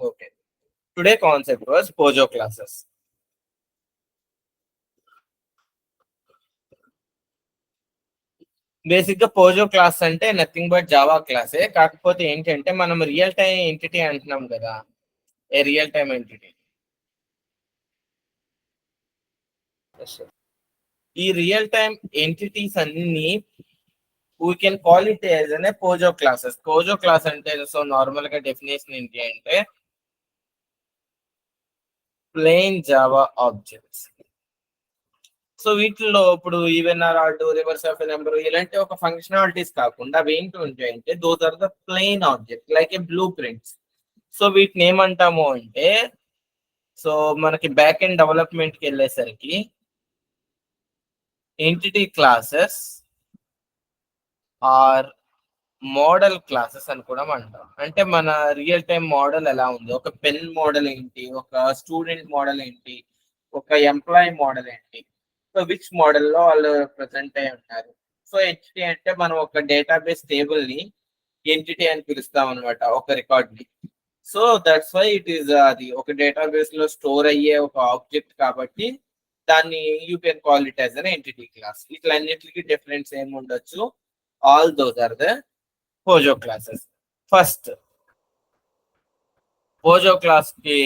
Okay. Today concept was Pojo classes. Basic గా POJO class అంటే nothing but Java క్లాసే. కాకపోతే ఏంటంటే మనం రియల్ టైం ఎంటిటీ అంటున్నాం కదా, ఏ రియల్ టైం ఎంటిటీ. ఈ రియల్ టైం ఎంటిటీస్ అన్ని we can call it as అనే పోజో క్లాసెస్. పోజో క్లాస్ అంటే సో నార్మల్ గా డెఫినేషన్ ఏంటి అంటే ప్లెయిన్ జావా ఆబ్జెక్ట్స్. సో వీటిల్లో ఇప్పుడు even or or to reverse of number ఇలాంటి ఒక ఫంక్షనాలిటీస్ కాకుండా అవి ఏంటి ఉంటాయంటే those are the plain object like a blue prints. So వీటిని ఏమంటాము అంటే, సో మనకి బ్యాక్ ఎండ్ డెవలప్మెంట్కి వెళ్ళేసరికి entity classes or model classes అని కూడా అంటాం. అంటే మన రియల్ టైం మోడల్ ఎలా ఉంది, ఒక పెన్ మోడల్ ఏంటి, ఒక స్టూడెంట్ మోడల్ ఏంటి, ఒక ఎంప్లాయీ మోడల్ ఏంటి, సో విచ్ మోడల్లో వాళ్ళు ప్రజెంట్ అయి ఉంటారు. సో ఎంటిటీ అంటే మనం ఒక డేటాబేస్ టేబుల్ ని ఎంటిటీ అని పిలుస్తాం అనమాట, ఒక రికార్డ్ ని. So that's why it is అది ఒక డేటాబేస్ లో స్టోర్ అయ్యే ఒక ఆబ్జెక్ట్ కాబట్టి దాన్ని you can call it as an entity class. ఇట్లన్నిటికి డిఫరెన్స్ ఏమి ఉండొచ్చు, all those are the POJO classes. First POJO class కి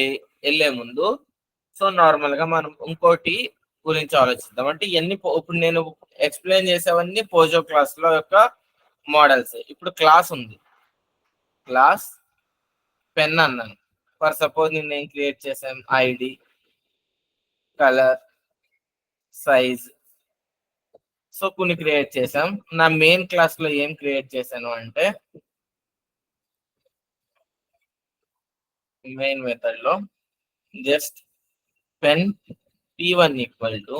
వెళ్ళే ముందు సో నార్మల్ గా మనం ఇంకోటి గురించి ఆలోచిద్దాం. అంటే ఇవన్నీ ఇప్పుడు నేను ఎక్స్ప్లెయిన్ చేసేవన్నీ పోజో క్లాస్ లో యొక్క మోడల్స్. ఇప్పుడు క్లాస్ ఉంది, క్లాస్ పెన్ అన్నాను. ఫర్ సపోజ్ నేను ఏం క్రియేట్ చేశాను, ఐడి, కలర్, సైజ్, సో కొన్ని క్రియేట్ చేసాం. నా మెయిన్ క్లాస్ లో ఏం క్రియేట్ చేశాను అంటే మెయిన్ మెథడ్ లో just pen p1 equal to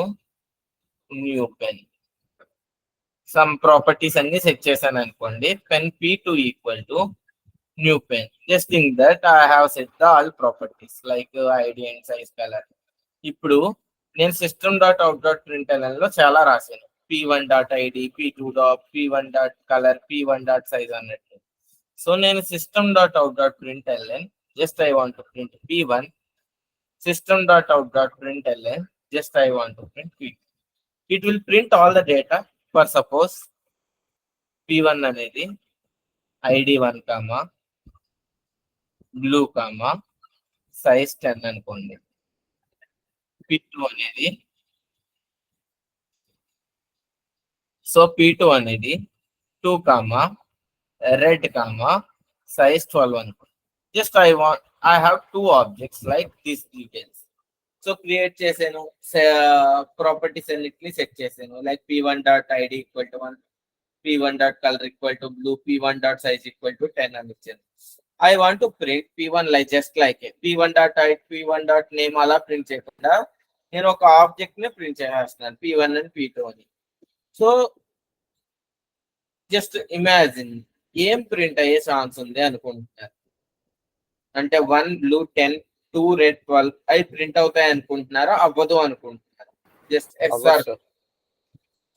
new pen. Some properties అన్ని సెట్ చేశాను అనుకోండి. Pen p2 equal to new pen. Just think that I have set the all properties like ID and size, colour. ఇప్పుడు నేను system dot out dot println లో చాలా రాశాను, p1 dot ID, p2 dot, p1 dot colour, p1 dot size అన్నట్టు. So నేను system dot out dot println just I want to print p1, system dot out dot println just I want to print p2. It will print all the data. For suppose p1 అనేది id1 comma blue comma size 10 అనుకోండి. p2 అనేది so p2 అనేది 2 comma red comma size 12 అనుకోండి. Just I have two objects like these details. So create చేసాను, properties అన్నిటిని set చేసాను. Like p1 dot ID equal to 1, p1 dot colour equal to blue, p1 dot size equal to 10 అని ఇచ్చాను. I want to print p1 like just like p1 dot ID, p1 dot name అలా print చేయకుండా నేను ఒక object ని print చేసేస్తున్నాను, p1 and p2 అని. So just imagine ఏం ప్రింట్ అయ్యే ఛాన్స్ ఉంది అనుకుంటున్నారు. అంటే 1 బ్లూ 10, 2 రెడ్ 12 అవి ప్రింట్ అవుతాయి అనుకుంటున్నారా, అవ్వదు అనుకుంటున్నారు? జస్ట్ ఎక్స్ఆర్.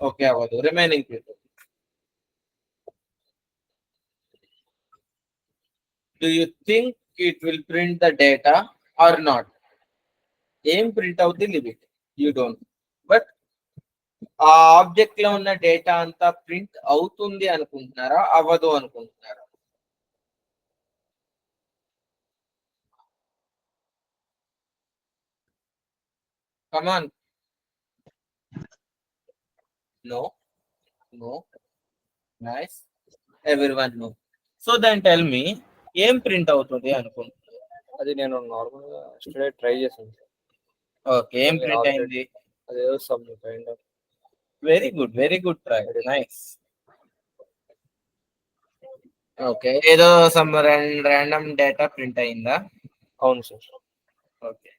ఓకే, అవ్వదు. Remaining people, do you think it will print the data or not? ఏం ప్రింట్ అవుతుంది, లిమిట్ యూ డోంట్. బట్ ఆ ఆబ్జెక్ట్ లో ఉన్న డేటా అంతా ప్రింట్ అవుతుంది అనుకుంటున్నారా, అవ్వదు అనుకుంటున్నారా? Come on. No. No. Nice. Everyone know. So then tell me, ఏం ప్రింట్ అవుతుంది అనుకుంటున్నారు? అది నేను నార్మల్ గా స్టడీ ట్రై చేశాను. ఓకే, ఏం ప్రింట్ అయింది? అదేదో some kind of. Very good, very good try, nice. Okay, ఏదో సమ్ ర్యాండమ్ డేటా ప్రింట్ అయిందా? అవును సార్. Okay,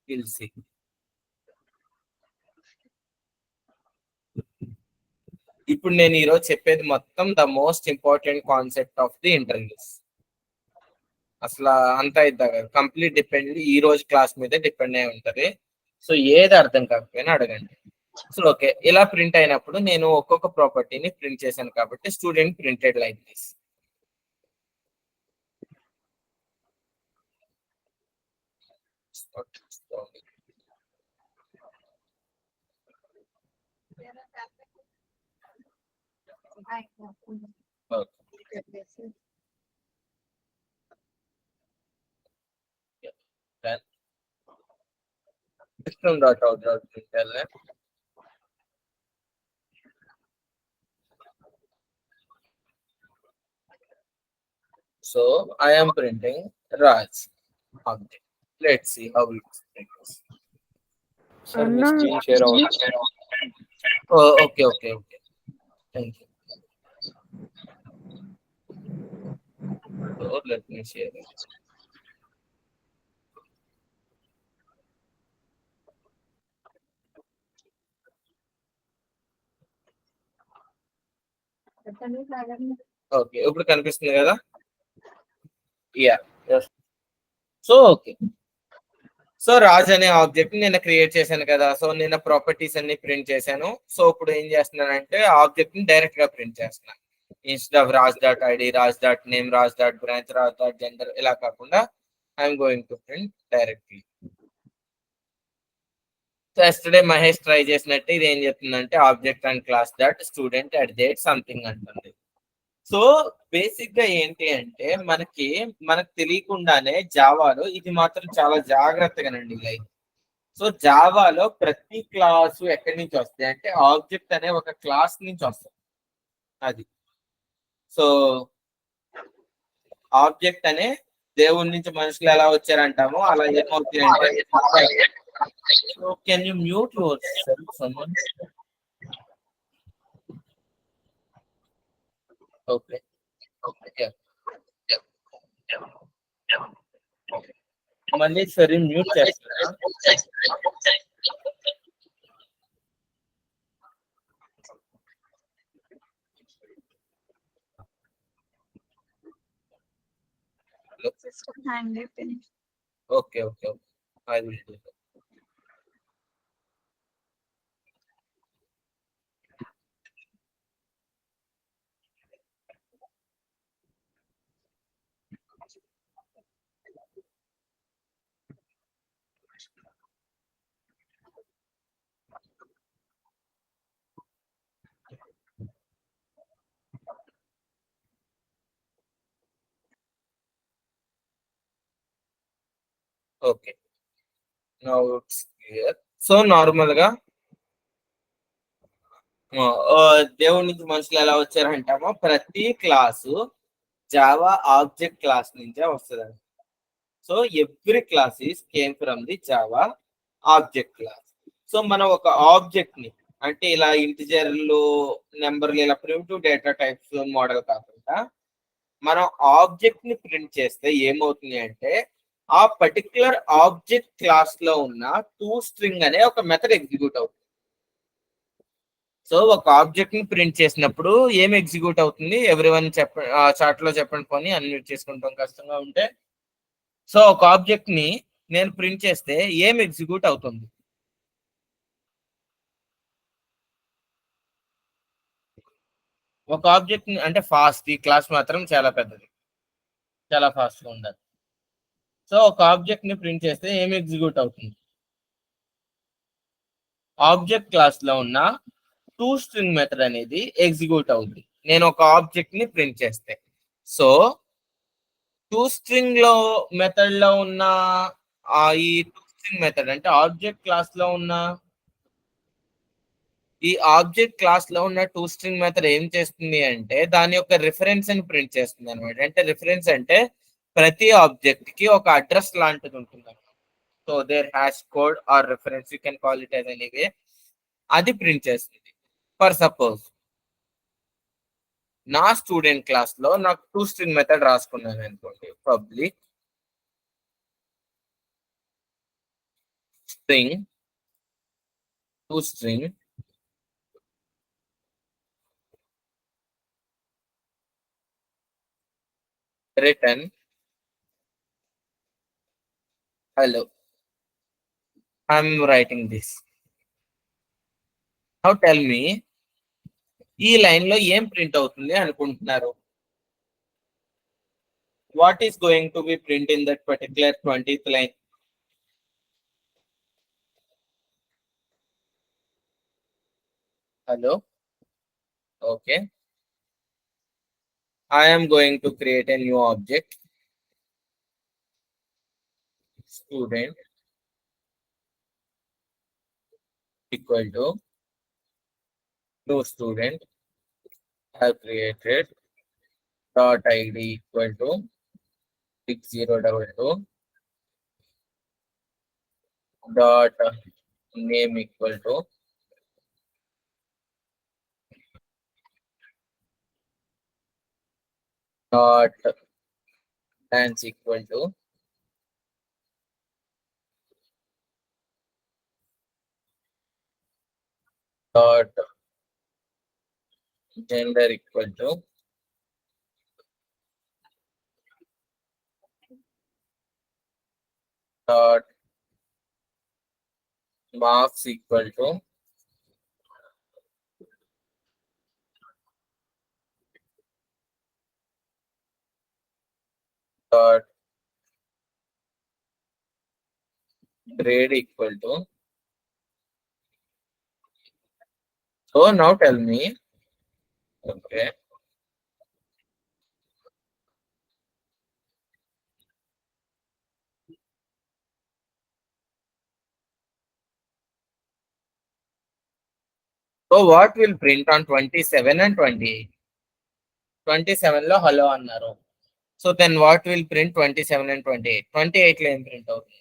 will see. ఇప్పుడు నేను ఈరోజు చెప్పేది మొత్తం the most important concept of the interviews. అసలు అంతా ఇద్దా కదా, కంప్లీట్ డిపెండ్ ఈ రోజు క్లాస్ మీద డిపెండ్ అయి ఉంటది. సో ఏది అర్థం కాకపోయినా అడగండి. సో ఓకే, ఇలా ప్రింట్ అయినప్పుడు నేను ఒక్కొక్క ప్రాపర్టీని ప్రింట్ చేశాను కాబట్టి student printed like this. System.out.println. So I am printing Raj object. Let's see how it prints. Sir, me screen share అవ్వదు. Oh, okay. Thank you. So let me share it. Okay, ఇప్పుడు కనిపిస్తుంది కదా? Yeah. Yes. So okay, so Raj అనే object నేను create చేశాను కదా. So నేను properties అన్ని ప్రింట్ చేశాను. సో ఇప్పుడు ఏం చేస్తున్నానంటే ఆబ్జెక్ట్ ని డైరెక్ట్ గా ప్రింట్ చేస్తున్నాను. Instead of Raj dot ID, Raj dot name, Raj dot branch, Raj dot gender ఇలా కాకుండా I'm going to print directly. So yesterday Mahesh try చేసినట్టు ఇది ఏం చెప్తుందంటే object and class dot student at date something అంటుంది. సో బేసిక్ గా ఏంటి అంటే మనకు తెలియకుండానే జావాలో ఇది మాత్రం చాలా జాగ్రత్తగానండి లైక్. సో జావాలో ప్రతి క్లాసు ఎక్కడి నుంచి వస్తాయి అంటే ఆబ్జెక్ట్ అనే ఒక క్లాస్ నుంచి వస్తుంది. అది సో ఆబ్జెక్ట్ అనే దేవుడి నుంచి మనుషులు ఎలా వచ్చారంటామో అలా ఏమవుతాయి అంటే. So can you mute your self someone? Okay, మళ్ళీ సరే మ్యూట్ చేస్తారా? Okay, I will do. Okay, now it's clear. So normal గా దేవుడి నుంచి మనుషులు ఎలా వచ్చారంటామో ప్రతి క్లాసు జావా ఆబ్జెక్ట్ క్లాస్ నుంచే వస్తుంది. So every class is came from the Java object class. So మనం ఒక ఆబ్జెక్ట్ ని అంటే ఇలా ఇంటిజర్లు, నెంబర్లు, ఇలా ప్రిమిటివ్ డేటా టైప్స్ మోడల్ కాకుండా మనం ఆబ్జెక్ట్ ని ప్రింట్ చేస్తే ఏమవుతుంది అంటే ఆ పర్టికులర్ ఆబ్జెక్ట్ క్లాస్ లో ఉన్న toString అనే ఒక మెథడ్ ఎగ్జిక్యూట్ అవుతుంది. సో ఒక ఆబ్జెక్ట్ ని ప్రింట్ చేసినప్పుడు ఏం ఎగ్జిక్యూట్ అవుతుంది? ఎవరివన్ చాట్ లో చెప్పండి, పోనీ అన్మ్యూట్ చేసుకుంటాం కష్టంగా ఉంటే. సో ఒక ఆబ్జెక్ట్ ని నేను ప్రింట్ చేస్తే ఏం ఎగ్జిక్యూట్ అవుతుంది? ఒక ఆబ్జెక్ట్ అంటే ఫాస్ట్, ఈ క్లాస్ మాత్రం చాలా పెద్దది, చాలా ఫాస్ట్ గా ఉండాలి. సో ఒక ఆబ్జెక్ట్ ని ప్రింట్ చేస్తే ఏం ఎగ్జిక్యూట్ అవుతుంది? ఆబ్జెక్ట్ క్లాస్ లో ఉన్న toString మెథడ్ అనేది ఎగ్జిక్యూట్ అవుతుంది నేను ఒక ఆబ్జెక్ట్ ని ప్రింట్ చేస్తే. సో toString లో మెథడ్ లో ఉన్న ఈ toString మెథడ్ అంటే ఆబ్జెక్ట్ క్లాస్ లో ఉన్న ఈ ఆబ్జెక్ట్ క్లాస్ లో ఉన్న toString మెథడ్ ఏం చేస్తుంది అంటే దాని యొక్క రిఫరెన్స్ ని ప్రింట్ చేస్తుంది అనమాట. అంటే రిఫరెన్స్ అంటే ప్రతి ఆబ్జెక్ట్ కి ఒక అడ్రస్ లాంటిది ఉంటుంది అనమాట. So there hash code or reference, you can call it as anyway, అది ప్రింట్ చేస్తుంది. ఫర్ సపోజ్ నా స్టూడెంట్ క్లాస్ లో నాకు toString మెథడ్ రాసుకున్నాను అనుకోండి. Public string toString return hello, I'm writing this. Now tell me, ఈ లైన్ లో ఏం ప్రింట్ అవుతుంది అనుకుంటున్నారు? What is going to be print in that particular 20th line? hello. Okay, I am going to create a new object, student equal to new student. I have created dot id equal to 6022 dot name equal to dot dance equal to dot gender equal to dot marks equal to dot grade equal to. So now tell me, okay, so what will print on 27 and 28? 27 లో hello అన్నారు. So then what will print 27 and 28? 28 లో ఏం print అవుతుంది?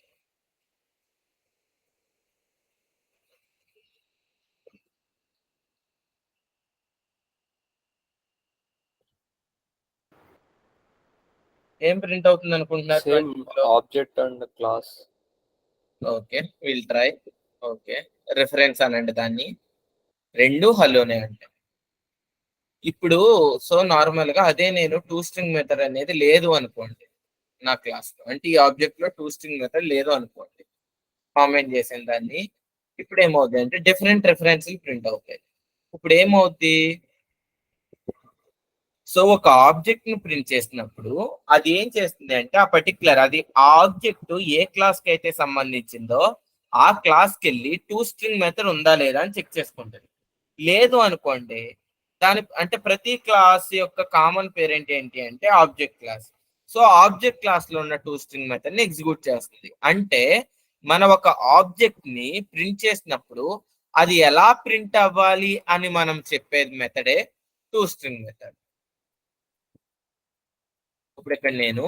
ఏం print అవుతుంది అనుకుంటున్నారు? Same object and class. Okay, will try. Okay, reference అనండి దాన్ని. రెండు హలోనే అంటే ఇప్పుడు సో నార్మల్ గా అదే నేను టూ స్ట్రింగ్ మెథడ్ అనేది లేదు అనుకోండి నా క్లాస్ లో, అంటే ఈ ఆబ్జెక్ట్ లో టూ స్ట్రింగ్ మెథడ్ లేదు అనుకోండి, కామెంట్ చేసిన దాన్ని. ఇప్పుడు ఏమవుతుంది అంటే డిఫరెంట్ రిఫరెన్స్లు ప్రింట్ అవుతాయి. ఇప్పుడు ఏమవుద్ది, సో ఒక ఆబ్జెక్ట్ ని ప్రింట్ చేసినప్పుడు అది ఏం చేస్తుంది అంటే ఆ పర్టికులర్ అది ఆబ్జెక్ట్ ఏ క్లాస్ కి అయితే సంబంధించిందో ఆ క్లాస్ కి వెళ్ళి టూ స్ట్రింగ్ మెథడ్ ఉందా లేదా అని చెక్ చేసుకుంటుంది. లేదు అనుకోండి, దాని అంటే ప్రతి క్లాస్ యొక్క కామన్ పేరెంట్ ఏంటి అంటే object class. So object class లో ఉన్న టూ స్ట్రింగ్ మెథడ్ ని ఎగ్జిక్యూట్ చేస్తుంది. అంటే మనం ఒక ఆబ్జెక్ట్ ని ప్రింట్ చేసినప్పుడు అది ఎలా ప్రింట్ అవ్వాలి అని మనం చెప్పేది మెథడే టూ స్ట్రింగ్ మెథడ్. ఇప్పుడు ఇక్కడ నేను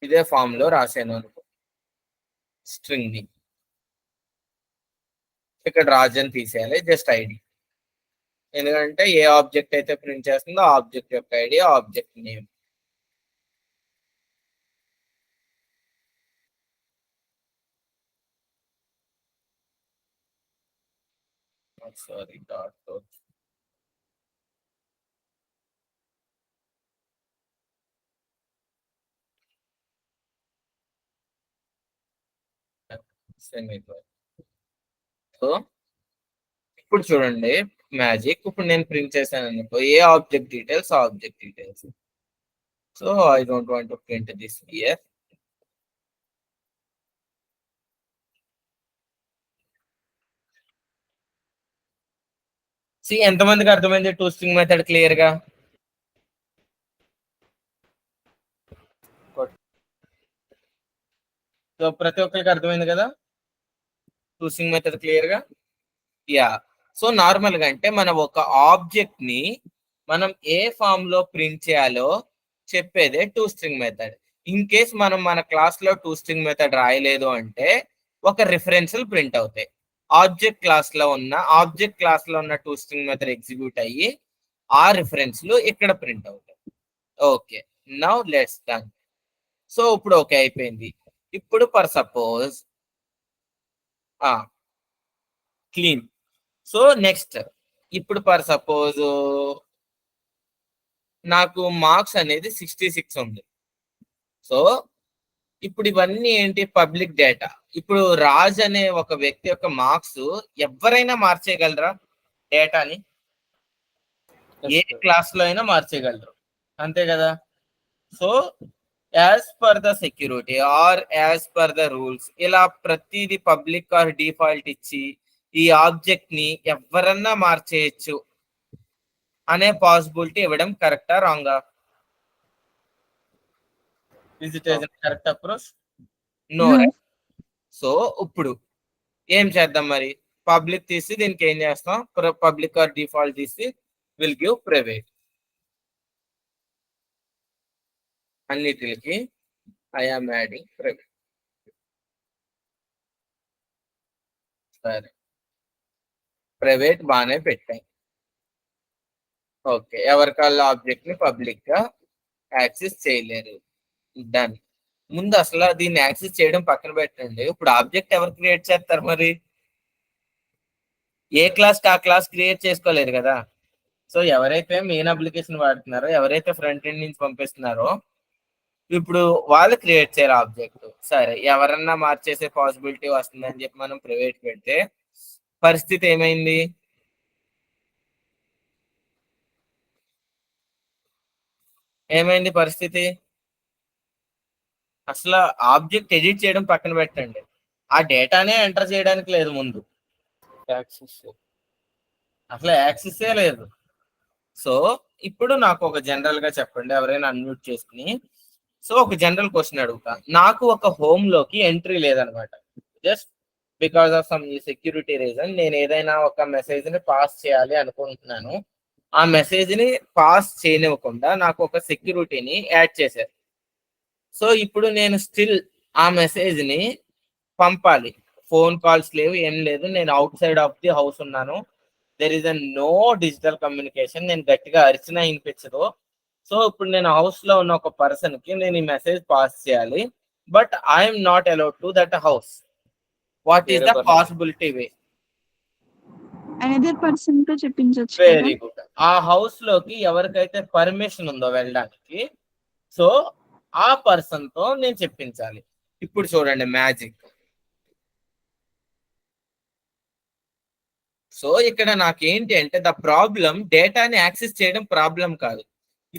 ఇదే ఫామ్ లో రాశాను అనుకో స్ట్రింగ్ ని, ఇక్కడ రాజన్ తీసేయాలి, జస్ట్ ఐడి. ఎందుకంటే ఏ ఆబ్జెక్ట్ అయితే ప్రింట్ చేస్తుందో ఆ ఆబ్జెక్ట్ యొక్క ID, object name. Sorry dot so ఇప్పుడు చూడండి మ్యాజిక్. ఇప్పుడు నేను ప్రింట్ చేశాను అనుకో ఏ object details object details. So I don't want to print this here. See ఎంతమందికి అర్థమైంది టూ స్ట్రింగ్ మెథడ్ క్లియర్ గా? సో ప్రతి ఒక్కరికి అర్థమైంది కదా టూ స్ట్రింగ్ మెథడ్ క్లియర్ గా? యా. సో నార్మల్ గా అంటే మనం ఒక ఆబ్జెక్ట్ ని మనం ఏ ఫామ్ లో ప్రింట్ చేయాలో చెప్పేదే to string method. In case మనం మన క్లాస్ లో టూ స్ట్రింగ్ మెథడ్ రాయలేదు అంటే ఒక రిఫరెన్స్లు ప్రింట్ అవుతాయి. ఆబ్జెక్ట్ క్లాస్ లో ఉన్న టూ స్ట్రింగ్ మెథడ్ ఎగ్జిక్యూట్ అయ్యి ఆ రిఫరెన్స్లు ఇక్కడ ప్రింట్ అవుతాయి. Okay, now let's done. So ఇప్పుడు ఓకే అయిపోయింది. ఇప్పుడు for suppose clean. So next ఇప్పుడు ఫర్ సపోజ్ నాకు మార్క్స్ అనేది 66 ఉంది. సో ఇప్పుడు ఇవన్నీ ఏంటి పబ్లిక్ డేటా. ఇప్పుడు రాజ్ అనే ఒక వ్యక్తి యొక్క మార్క్స్ ఎవరైనా మార్చేయగలరా డేటాని? ఏ క్లాస్ లో అయినా మార్చేయగలరు, అంతే కదా. So as per the security or as per the rules, ఇలా ప్రతిదీ పబ్లిక్ ఆర్ డిఫాల్ట్ ఇచ్చి ఈ ఆబ్జెక్ట్ ని ఎవరన్నా మార్చేయచ్చు అనే పాసిబిలిటీ ఇవ్వడం కరెక్టా రాంగా? Is it correct approach? No. So ఇప్పుడు ఏం చేద్దాం మరి? పబ్లిక్ తీసి దీనికి ఏం చేస్తాం? పబ్లిక్ ఆర్ డిఫాల్ట్ తీసి విల్ గివ్ ప్రైవేట్. అన్నిటికి ఐ ఆమ్ యాడింగ్ ప్రైవేట్. సరే, ప్రైవేట్ బాగానే పెట్టాం. ఓకే, ఎవరికాళ్ళ ఆబ్జెక్ట్ ని పబ్లిక్ గా యాక్సెస్ చేయలేరు. డన్. ముందు అసలు దీన్ని యాక్సెస్ చేయడం పక్కన పెట్టండి. ఇప్పుడు ఆబ్జెక్ట్ ఎవరు క్రియేట్ చేస్తారు మరి? ఏ క్లాస్ ఆ క్లాస్ క్రియేట్ చేసుకోలేదు కదా. సో ఎవరైతే మెయిన్ అప్లికేషన్ వాడుతున్నారో, ఎవరైతే ఫ్రంట్ ఎండ్ నుంచి పంపిస్తున్నారో, ఇప్పుడు వాళ్ళు క్రియేట్ చేయాలి ఆబ్జెక్ట్. సరే, ఎవరన్నా మార్చేసే పాసిబిలిటీ వస్తుందని చెప్పి మనం ప్రైవేట్ పెడితే పరిస్థితి ఏమైంది? ఏమైంది పరిస్థితి? అసలు ఆబ్జెక్ట్ ఎడిట్ చేయడం పక్కన పెట్టండి, ఆ డేటానే ఎంటర్ చేయడానికి లేదు ముందు, అసలు యాక్సెస్ లేదు. సో ఇప్పుడు నాకు ఒక జనరల్ గా చెప్పండి, ఎవరైనా అన్మ్యూట్ చేసుకుని. సో ఒక జనరల్ క్వశ్చన్ అడుగుతా. నాకు ఒక హోమ్ లోకి ఎంట్రీ లేదనమాట. Just because of some security reason నేను ఏదైనా ఒక మెసేజ్ ని పాస్ చేయాలి అనుకుంటున్నాను. ఆ మెసేజ్ ని పాస్ చేయనివ్వకుండా నాకు ఒక సెక్యూరిటీని యాడ్ చేశారు. సో ఇప్పుడు నేను స్టిల్ ఆ మెసేజ్ ని పంపాలి. ఫోన్ కాల్స్ లేవు, ఏం లేదు, నేను outside of the house ఉన్నాను. There is a no digital communication. నేను గట్టిగా అరిచినా వినిపించదు. సో ఇప్పుడు నేను హౌస్ లో ఉన్న ఒక పర్సన్ కి నేను ఈ మెసేజ్ పాస్ చేయాలి, but I'm not allowed to that house. What is the possibility way? Another person తో చెప్పించొచ్చు. Very good. ఆ హౌస్ లోకి ఎవరికైతే పర్మిషన్ ఉందో వెళ్ళడానికి, సో ఆ పర్సన్ తో నేను చెప్పించాలి. ఇప్పుడు చూడండి మ్యాజిక్. సో ఇక్కడ నాకేంటి అంటే ద ప్రాబ్లం డేటాని యాక్సెస్ చేయడం ప్రాబ్లం కాదు.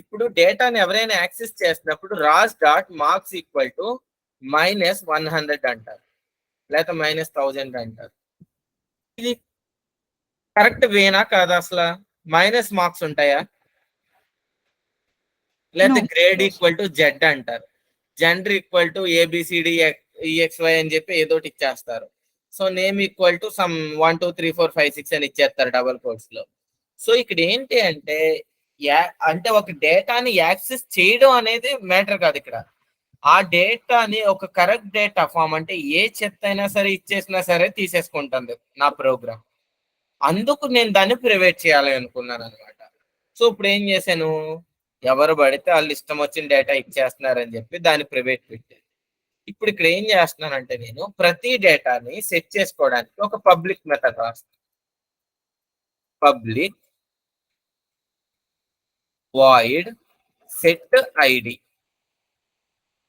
ఇప్పుడు డేటాని ఎవరైనా యాక్సెస్ చేసినప్పుడు Raj dot marks equal to -100 అంటారు, లేక -1000 అంటారు. ఇది కరెక్ట్ వేనా కాదా? అసలు మైనస్ మార్క్స్ ఉంటాయా? లేకపోతే గ్రేడ్ ఈక్వల్ టు జెడ్ అంటారు, జెండర్ ఈక్వల్ టు ఏబిసిడి ఈఎక్స్వై అని చెప్పి ఏదోటి ఇచ్చేస్తారు. So name equal to some 1 2 3 4 5 6 అని ఇచ్చేస్తారు డబల్ కోట్స్ లో. సో ఇక్కడ ఏంటి అంటే అంటే ఒక డేటాని యాక్సెస్ చేయడం అనేది మ్యాటర్ కాదు ఇక్కడ. ఆ డేటాని ఒక కరెక్ట్ డేటా ఫామ్, అంటే ఏ చెత్త అయినా సరే ఇచ్చేసినా సరే తీసేసుకుంటుంది నా ప్రోగ్రామ్. అందుకు నేను దాన్ని ప్రైవేట్ చేయాలి అనుకున్నాను అనమాట. సో ఇప్పుడు ఏం చేశాను, ఎవరు పడితే వాళ్ళు ఇష్టం వచ్చిన డేటా ఇచ్చేస్తున్నారని చెప్పి దాన్ని ప్రైవేట్ పెట్టాను. ఇప్పుడు ఇక్కడ ఏం చేస్తున్నానంటే నేను ప్రతి డేటాని సెట్ చేసుకోవడానికి ఒక పబ్లిక్ మెథడ్ రాస్తాను. పబ్లిక్ వాయిడ్ సెట్ ఐడి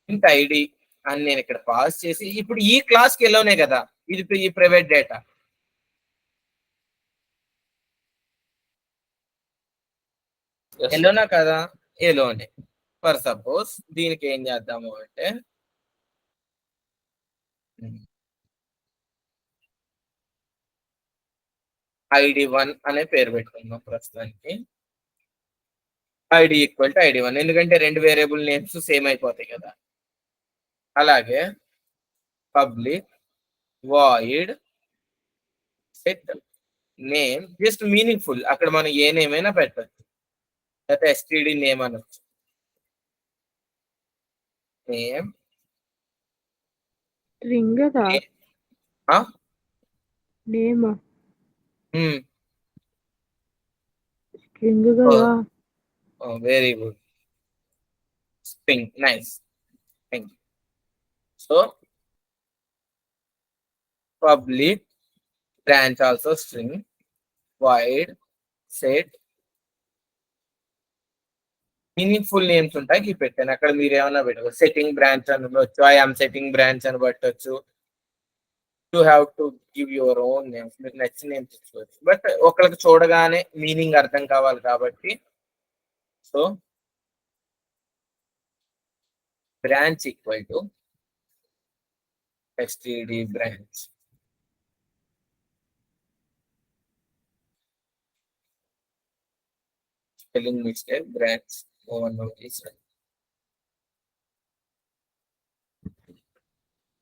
ఇంట్ ఐడి అని నేను ఇక్కడ పాస్ చేసి, ఇప్పుడు ఈ క్లాస్కి ఎలోనే కదా ఇది, ఈ ప్రైవేట్ డేటా. ఎలోనా కదా? ఎలోనే. ఫర్ సపోజ్ దీనికి ఏం చేద్దాము అంటే ID1 అనే పేరు పెట్టుకుందాం ప్రస్తుతానికి. ఐడి ఈక్వల్ టు ID1, ఎందుకంటే రెండు వేరియబుల్ నేమ్స్ సేమ్ అయిపోతాయి కదా. అలాగే public void set name, just meaningful, అక్కడ మనం ఏ నేమ్ అయినా పెట్టచ్చు, లేకపోతే STD నేమ్ అనొచ్చు. నేమ్ స్ట్రింగ్ కదా, నేమ్ స్ట్రింగ్ కదా. Very good, string, nice, thank you. So public branch also string void set meaningful names ఉంటాయి పెట్టాను. అక్కడ మీరు ఏమన్నా పెట్టవచ్చు, సెట్టింగ్ బ్రాంచ్ అని ఉండొచ్చు, ఐఎమ్ సెట్టింగ్ బ్రాంచ్ అని పెట్టచ్చు. You have to give your own names, మీకు నచ్చిన నేమ్స్ ఇచ్చుకోవచ్చు, బట్ ఒకరికి చూడగానే మీనింగ్ అర్థం కావాలి కాబట్టి. So branch equal to std branch. Spelling mistake, branch. No one noticed.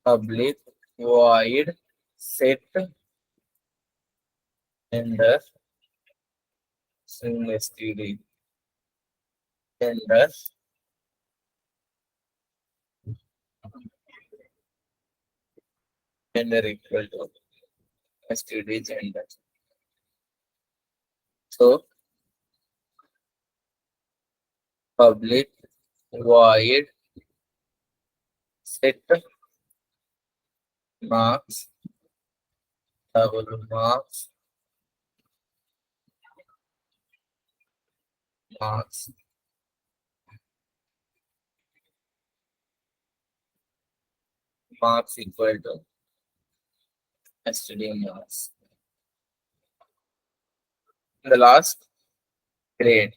Public void set ender string std ender gender equal to std gender. So public void set marks double marks equal to std marks. The last grade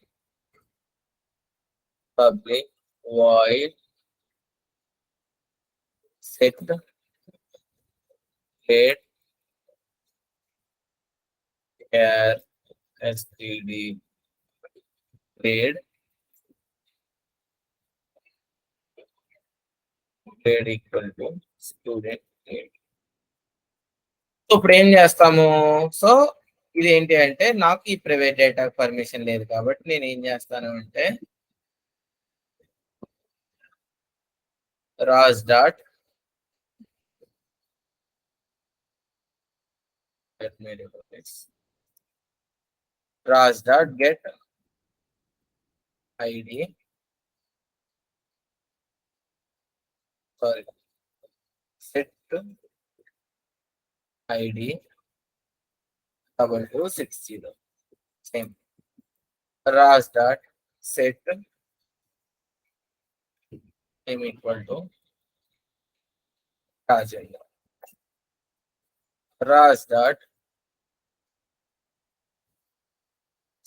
public void set grade here std grade equal to student grade. So ఇప్పుడు ఏం చేస్తాము? So ఇది ఏంటి అంటే నాకు ఈ private data permission లేదు కాబట్టి నేను ఏం చేస్తాను అంటే Raj dot get id set id 2260 same raj dot set name equal to Rajendra. Raj dot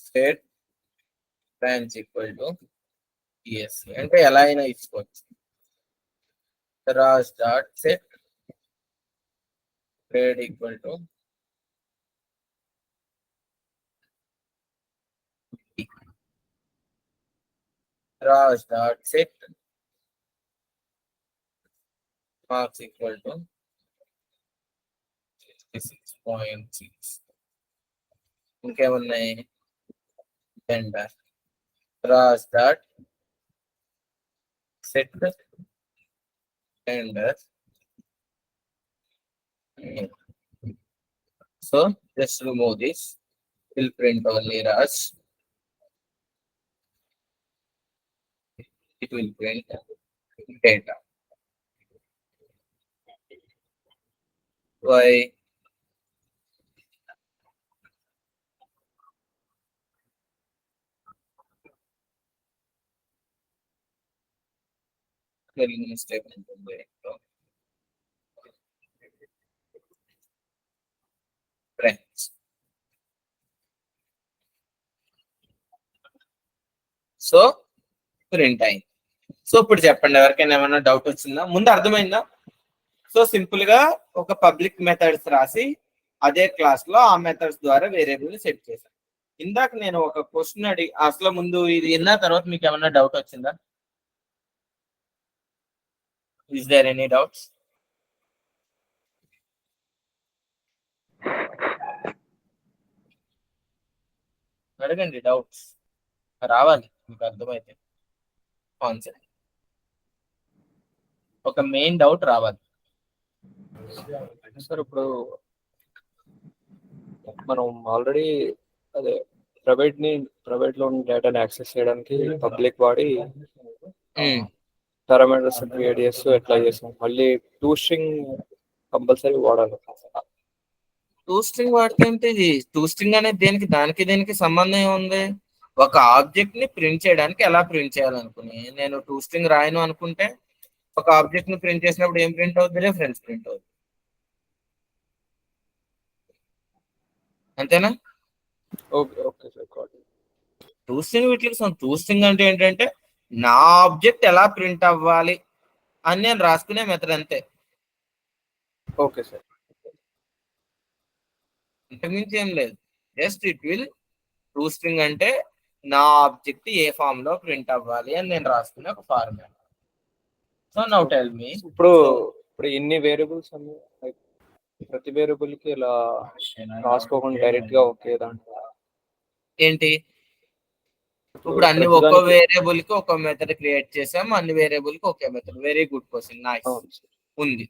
set branch equal to ESC అంటే ఎలా అయినా ఇచ్చుకోవచ్చు. Raj dot set grade equal to Raj dot set marks equal to 66.6. ఇంకేమున్నాయి? Gender. Raj dot set gender. So just remove this. We'll print only Raj. It will print data. Why? Spelling mistake ఉంటుంది. Branch. So print అయింది. So ఇప్పుడు చెప్పండి, ఎవరికైనా ఏమైనా doubt వచ్చిందా? ముందు అర్థమైందా? సో సింపుల్ గా ఒక పబ్లిక్ మెథడ్స్ రాసి అదే క్లాస్ లో ఆ మెథడ్స్ ద్వారా వేరియబుల్ సెట్ చేశాను. ఇందాక నేను ఒక క్వశ్చన్ అడిగి అసలు ముందు ఇది విన్న తర్వాత మీకు ఏమైనా డౌట్ వచ్చిందా? Is there any doubts? అడగండి, డౌట్స్ రావాలి మీకు అర్థమైతే. కాన్సెప్ట్ ఒక మెయిన్ డౌట్ రావాలి. సార్ ఇప్పుడు మనం ఆల్రెడీ అదే ప్రైవేట్ లో డేటాని యాక్సెస్ చేయడానికి పబ్లిక్ వాడి పారామీటర్స్ క్రియేట్ చేస్తూ ఎట్లా చేస్తాం, మళ్ళీ టూ స్ట్రింగ్ కంపల్సరీ వాడాలి. టూ స్ట్రింగ్ వాడితే ఏంటి? టూ స్ట్రింగ్ అనేది దానికి సంబంధం ఉంది. ఒక ఆబ్జెక్ట్ ని ప్రింట్ చేయడానికి ఎలా ప్రింట్ చేయాలనుకుని నేను టూ స్ట్రింగ్ రాయను అనుకుంటే ఒక ఆబ్జెక్ట్ ని ప్రింట్ చేసినప్పుడు ఏం ప్రింట్ అవుతుంది? రెఫరెన్స్ ప్రింట్ అవుతుంది. అంతేనా? Okay sir. టూ స్ట్రింగ్ వీటికి టూ స్ట్రింగ్ అంటే ఏంటంటే నా ఆబ్జెక్ట్ ఎలా ప్రింట్ అవ్వాలి అని నేను రాసుకునే మెథడ్ అంతే. Okay sir. ఇంతకుమించి ఏం లేదు. Just it will true string అంటే నా ఆబ్జెక్ట్ ఏ ఫామ్ లో ప్రింట్ అవ్వాలి అని నేను రాసుకునే ఒక ఫార్మాట్. సో నౌ టెల్ మీ. ఇప్పుడు ఇన్ని వేరియబుల్స్ అన్ని like ప్రతి వేరియబుల్ కి ఇలా రాసుకోకుండా డైరెక్ట్ గా ఒకే దాంట్లో ఏంటి ఇప్పుడు అన్ని ఒక్కో వేరియబుల్ కి ఒక మెథడ్ క్రియేట్ చేసాం, అన్ని వేరియబుల్ కి ఒకే method. Very good question. Nice. ఉంది,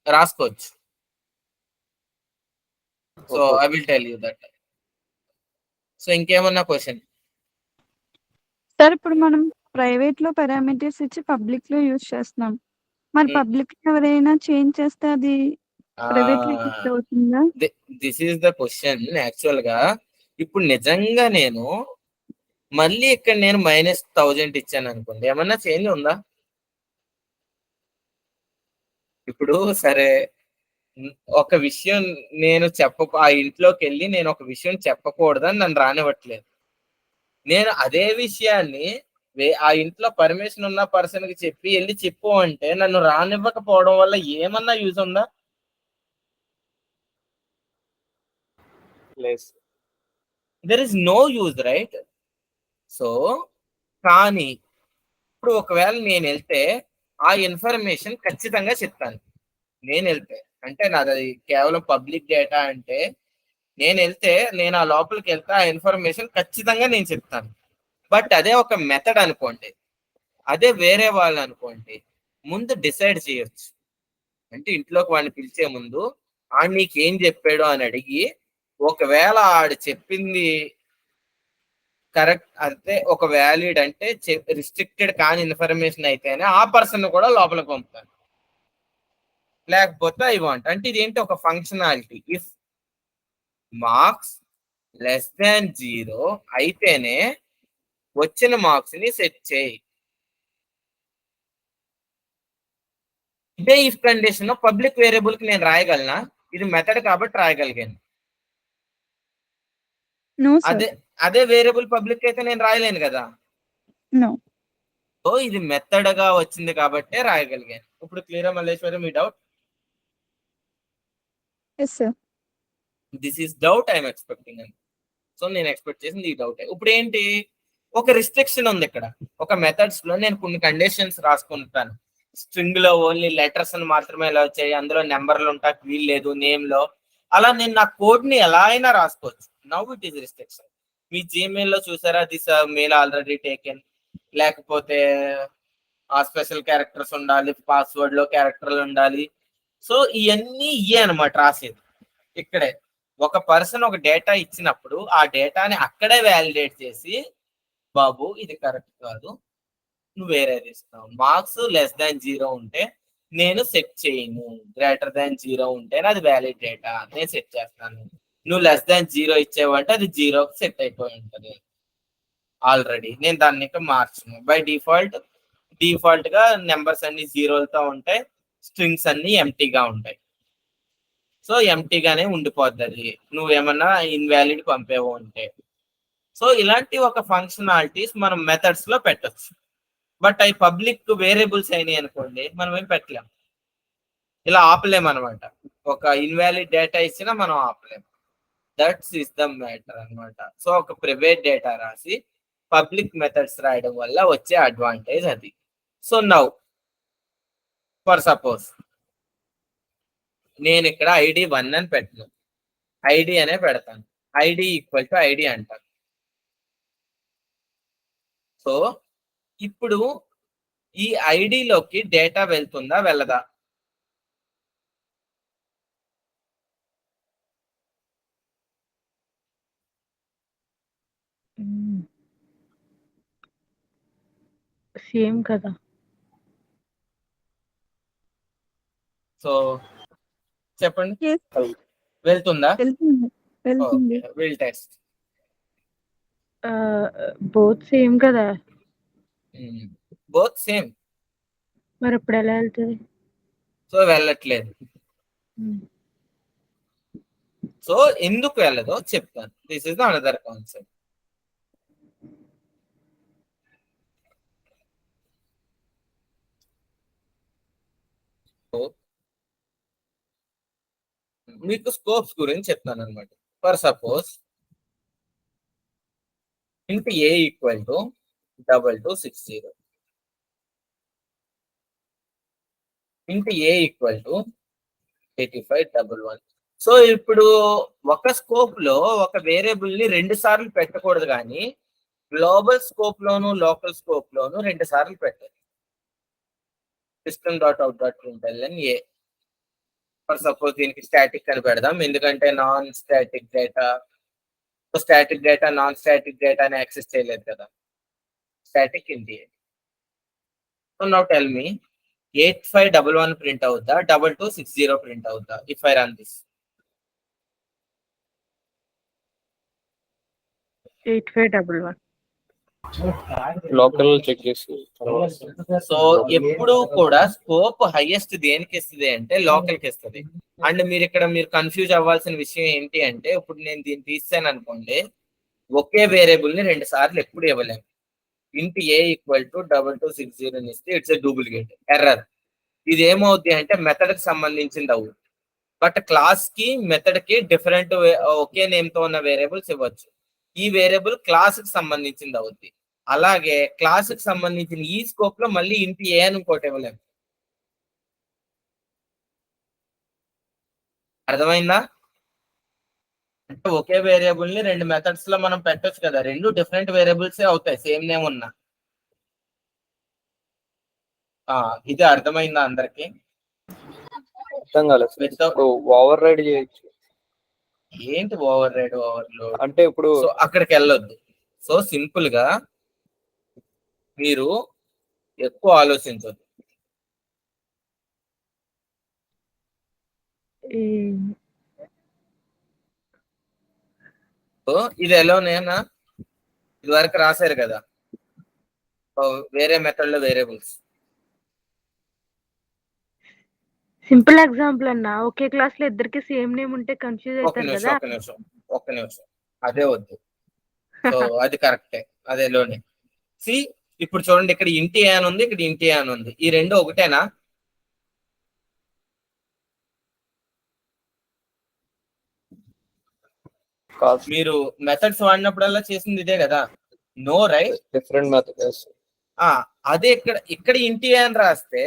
రాసుకోవచ్చు. So I will tell you that. So ఇంకేమన్నా క్వశ్చన్? సార్ ఇప్పుడు మనం ప్రైవేట్ లో పారామీటర్స్ ఇచ్చి పబ్లిక్ లో యూజ్ చేస్తున్నాం. మరి పబ్లిక్ లో ఎవరైనా చేంజ్ చేస్తే అది ప్రైవేట్ లో షిఫ్ట్ అవుతుందా? This is the question. Actual గా ఇప్పుడు నిజంగా నేను మళ్ళీ ఇక్కడ నేను -1000 ఇచ్చాను అనుకోండి, ఏమన్నా చేంజ్ ఉందా? ఇప్పుడు సరే ఒక విషయం నేను ఆ ఇంట్లోకి వెళ్ళి నేను ఒక విషయం చెప్పకూడదని నన్ను రానివ్వట్లేదు. నేను అదే విషయాన్ని ఆ ఇంట్లో పర్మిషన్ ఉన్న పర్సన్ కి చెప్పి వెళ్ళి చెప్పు అంటే నన్ను రానివ్వకపోవడం వల్ల ఏమన్నా యూజ్ ఉందా? There is no use, right? So కానీ ఇప్పుడు ఒకవేళ నేను వెళ్తే ఆ ఇన్ఫర్మేషన్ ఖచ్చితంగా చెప్తాను. నేను వెళ్తే అంటే నాది కేవలం పబ్లిక్ డేటా అంటే నేను వెళ్తే నేను ఆ లోపలికి వెళ్తే ఆ ఇన్ఫర్మేషన్ ఖచ్చితంగా నేను చెప్తాను. బట్ అదే ఒక మెథడ్ అనుకోండి, అదే వేరే వాళ్ళు అనుకోండి, ముందు డిసైడ్ చేయొచ్చు. అంటే ఇంట్లోకి వాడిని పిలిచే ముందు ఆడు నీకేం చెప్పాడు అని అడిగి, ఒకవేళ ఆడు చెప్పింది కరెక్ట్ అంటే ఒక వ్యాలిడ్ అంటే రిస్ట్రిక్టెడ్ కాని ఇన్ఫర్మేషన్ అయితేనే ఆ పర్సన్ కూడా లోపలికి పంపుతాను. లేకపోతే ఐ వాంట్ అంటే ఇదేంటి ఒక ఫంక్షనాలిటీ. ఇఫ్ మార్క్స్ <0 అయితేనే వచ్చిన మార్క్స్ ని సెట్ చేయి. ఇదే ఇఫ్ కండిషన్ పబ్లిక్ వేరియబుల్ కి నేను రాయగలనా? ఇది మెథడ్ కాబట్టి రాయగలిగాను. అదే వేరియబుల్ పబ్లిక్ అయితే నేను రాయలేను కదా. సో ఇది మెథడ్ గా వచ్చింది కాబట్టి రాయగలిగాను. ఇప్పుడు clear Malleswari me doubt? This is doubt I'm expecting అని. సో నేను ఎక్స్పెక్ట్ చేసింది ఈ డౌట్. ఇప్పుడు ఏంటి, ఒక రిస్ట్రిక్షన్ ఉంది ఇక్కడ. ఒక మెథడ్స్ లో నేను కొన్ని కండిషన్స్ రాసుకుంటాను. స్ట్రింగ్ లో ఓన్లీ లెటర్స్ అని మాత్రమే ఎలా వచ్చాయి, అందులో నెంబర్లు ఉంటాయి వీల్లేదు నేమ్ లో. అలా నేను నా కోడ్ ని ఎలా అయినా రాసుకోవచ్చు. Now it is restriction. Me Gmail లో చూసారా, దిస్ మెయిల్ ఆల్రెడీ టేకెన్, లేకపోతే ఆ స్పెషల్ క్యారెక్టర్స్ ఉండాలి, పాస్వర్డ్ లో క్యారెక్టర్లు ఉండాలి. సో ఇవన్నీ ఇయే అనమాట రాసేది. ఇక్కడే ఒక పర్సన్ ఒక డేటా ఇచ్చినప్పుడు ఆ డేటాని అక్కడే వ్యాలిడేట్ చేసి, బాబు ఇది కరెక్ట్ కాదు, నువ్వు వేరేది ఇస్తావు. మార్క్స్ <0 ఉంటే నేను సెట్ చేయను, <0 ఉంటే అది వ్యాలిడ్ డేటా నేను సెట్ చేస్తాను. నువ్వు <0 ఇచ్చేవంటే అది 0 సెట్ అయిపోయి ఉంటుంది ఆల్రెడీ. నేను దాన్ని ఇంకా మార్చను. బై డిఫాల్ట్ గా నెంబర్స్ అన్ని 0లతో ఉంటాయి, స్ట్రింగ్స్ అన్ని ఎంటీగా ఉంటాయి. సో ఎంటీగానే ఉండిపోద్ది అది, నువ్వేమన్నా ఇన్వాలిడ్ పంపేవో ఉంటే. సో ఇలాంటి ఒక ఫంక్షనాలిటీస్ మనం మెథడ్స్ లో పెట్టచ్చు. బట్ అవి పబ్లిక్ వేరియబుల్స్ అయినాయి అనుకోండి, మనం ఏం పెట్టలేం, ఇలా ఆపలేం అనమాట. ఒక ఇన్వాలిడ్ డేటా ఇచ్చినా మనం ఆపలేం. దట్స్ ఇస్ ద మ్యాటర్ అనమాట. సో ఒక ప్రైవేట్ డేటా రాసి పబ్లిక్ మెథడ్స్ రాయడం వల్ల వచ్చే అడ్వాంటేజ్ అది. సో నౌ ఫర్ సపోజ్ నేను ఇక్కడ ఐడి 1 అని పెట్టను, ఐడి అనే పెడతాను. ఐడి ఈక్వల్ టు ఐడి అంటాను. సో ఇప్పుడు ఈ ఐడిలోకి డేటా వెళ్తుందా వెళ్ళదా? సేమ్ కదా. సో చెప్పండి, Yes. వెళ్తుందా? వెళ్తుంది. Will test. బోత్ సేమ్ కదా. Both same. మరి ఇప్పుడు ఎలా వెళ్తుంది? సో వెళ్ళట్లేదు. సో ఎందుకు వెళ్ళదో చెప్తాను. This is the another concept. మీకు స్కోప్స్ గురించి చెప్తాను అనమాట. For suppose int a equal to 2260, int a equal to 8511. So ఇప్పుడు ఒక స్కోప్ లో ఒక వేరియబుల్ ని 2 సార్లు పెట్టకూడదు, కానీ గ్లోబల్ స్కోప్ లోను లోకల్ స్కోప్ లోను 2 సార్లు పెట్టాలి. system.out.println a. ఫర్ సపోజ్ దీనికి స్టాటిక్ అని పెడదాం, ఎందుకంటే non static data non static డేటాని యాక్సెస్ చేయలేదు కదా. స్టాటిక్ ఇంటి. So now tell me 8511 print అవుద్దా, 2260 ప్రింట్ అవుద్దా? If I run this 8511. Local check చేసి సో ఎప్పుడు కూడా స్కోప్ హైయెస్ట్ దేనికి ఇస్తుంది అంటే లోకల్ కి ఇస్తుంది. అండ్ మీరు ఇక్కడ కన్ఫ్యూజ్ అవ్వాల్సిన విషయం ఏంటి అంటే, ఇప్పుడు నేను దీన్ని తీసాను అనుకోండి, ఒకే వేరియబుల్ ని 2 సార్లు ఎప్పుడు ఇవ్వలేము. int a equal to 2260 ఇస్తే ఇట్స్ డూప్లికేట్ ఎర్రర్. ఇది ఏమవుద్ది అంటే మెథడ్ కి సంబంధించింది అవుతుంది, బట్ క్లాస్ కి మెథడ్ కి డిఫరెంట్ ఒకే నేమ్ తో ఉన్న వేరియబుల్స్ ఇవ్వచ్చు. ఈ వేరియబుల్ క్లాస్ కి సంబంధించింది అవుద్ది. అలాగే క్లాస్ కి సంబంధించిన ఈ స్కోప్ లో మళ్ళీ int a అని ఇంకోటి ఇవ్వలేము. అర్థమైందా? అంటే ఒకే వేరియబుల్ ని 2 మెథడ్స్ లో మనం పెట్టొచ్చు కదా, 2 డిఫరెంట్ వేరియబుల్స్ అవుతాయి సేమ్ నేమ్ ఉన్నా. ఇది అర్థమైందా అందరికి? అర్థం కాలేదు. ఓవర్ రైడ్ చేయొచ్చు. ఏంటి ఓవర్ రైడ్ ఓవర్లోడ్ అంటే ఇప్పుడు సో అక్కడికి వెళ్ళొద్దు. సో సింపుల్ గా మీరు ఎక్కువ ఆలోచించొద్దు. సో ఇది ఎలానేనా ఇది వరకు రాశారు కదా, వేరే మెథడ్ లో వేరియబుల్స్. సింపుల్ ఎగ్జాంపుల్ అన్న, ఒకే క్లాస్ లో ఇద్దరికి సేమ్ నేమ్ ఉంటే కన్ఫ్యూజ్ అవుతారు కదా. ఒక్క నిమిషం అదే వద్దు. సో అది కరెక్టే, అదేలోనే. సి ఇప్పుడు చూడండి, ఇక్కడ ఇంటి అని ఉంది, ఇక్కడ ఇంటి అని ఉంది, ఈ రెండు ఒకటేనా? మీరు మెథడ్స్ వాడినప్పుడల్లా చేసింది ఇదే కదా, నో రైట్? Different method. అదే ఇక్కడ ఇంటి అని రాస్తే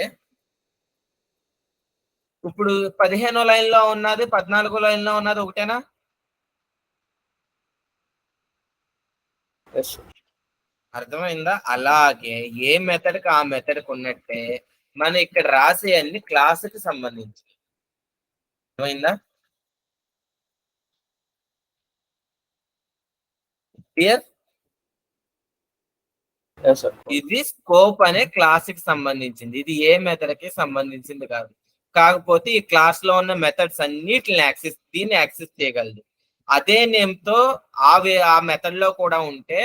ఇప్పుడు 15వ లైన్ లో ఉన్నది 14వ లైన్ లో ఉన్నది ఒకటేనా? అర్థమైందా? అలాగే ఏ మెథడ్ కి ఆ మెథడ్ కి ఉన్నట్టే మనం ఇక్కడ రాసే అన్ని క్లాస్ కి సంబంధించి. అర్థమైందా? క్లియర్? ఇది స్కోప్ అనే క్లాస్ కి సంబంధించింది, ఇది ఏ మెథడ్ కి సంబంధించింది కాదు. కాకపోతే ఈ క్లాస్ లో ఉన్న మెథడ్స్ అన్నిటిని దీన్ని యాక్సెస్ చేయగలదు. అదే నేమ్ తో ఆ మెథడ్ లో కూడా ఉంటే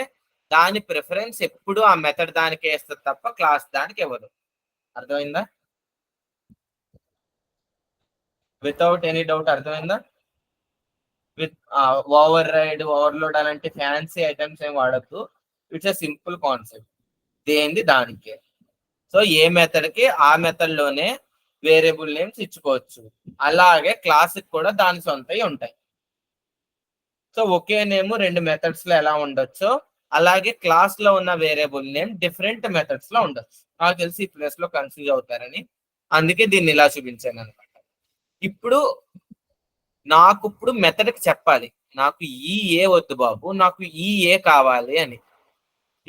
దాని ప్రిఫరెన్స్ ఎప్పుడు ఆ మెథడ్ దానికి వేస్తుంది తప్ప క్లాస్ దానికి ఇవ్వదు. అర్థమైందా? వితౌట్ ఎనీ డౌట్ అర్థమైందా? విత్ ఓవర్ రైడ్ ఓవర్లోడ్ అలాంటి ఫ్యాన్సీ ఐటమ్స్ ఏం వాడద్దు. ఇట్స్ ఎ సింపుల్ కాన్సెప్ట్, దేంది దానికే. సో ఏ మెథడ్ కి ఆ మెథడ్ లోనే వేరియబుల్ నేమ్స్ ఇచ్చుకోవచ్చు. అలాగే క్లాస్ కూడా దాని సొంతవి ఉంటాయి. సో ఒకే నేమ్ 2 మెథడ్స్ లో ఎలా ఉండొచ్చో అలాగే క్లాస్ లో ఉన్న వేరియబుల్ నేమ్ డిఫరెంట్ మెథడ్స్ లో ఉండొచ్చు. నాకు తెలిసి ఈ ప్లేస్ లో కన్ఫ్యూజ్ అవుతారని అందుకే దీన్ని ఇలా చూపించాను అనమాట. నాకు ఇప్పుడు మెథడ్ కి చెప్పాలి, నాకు ఈ ఏ వద్దు బాబు, నాకు ఈ ఏ కావాలి అని.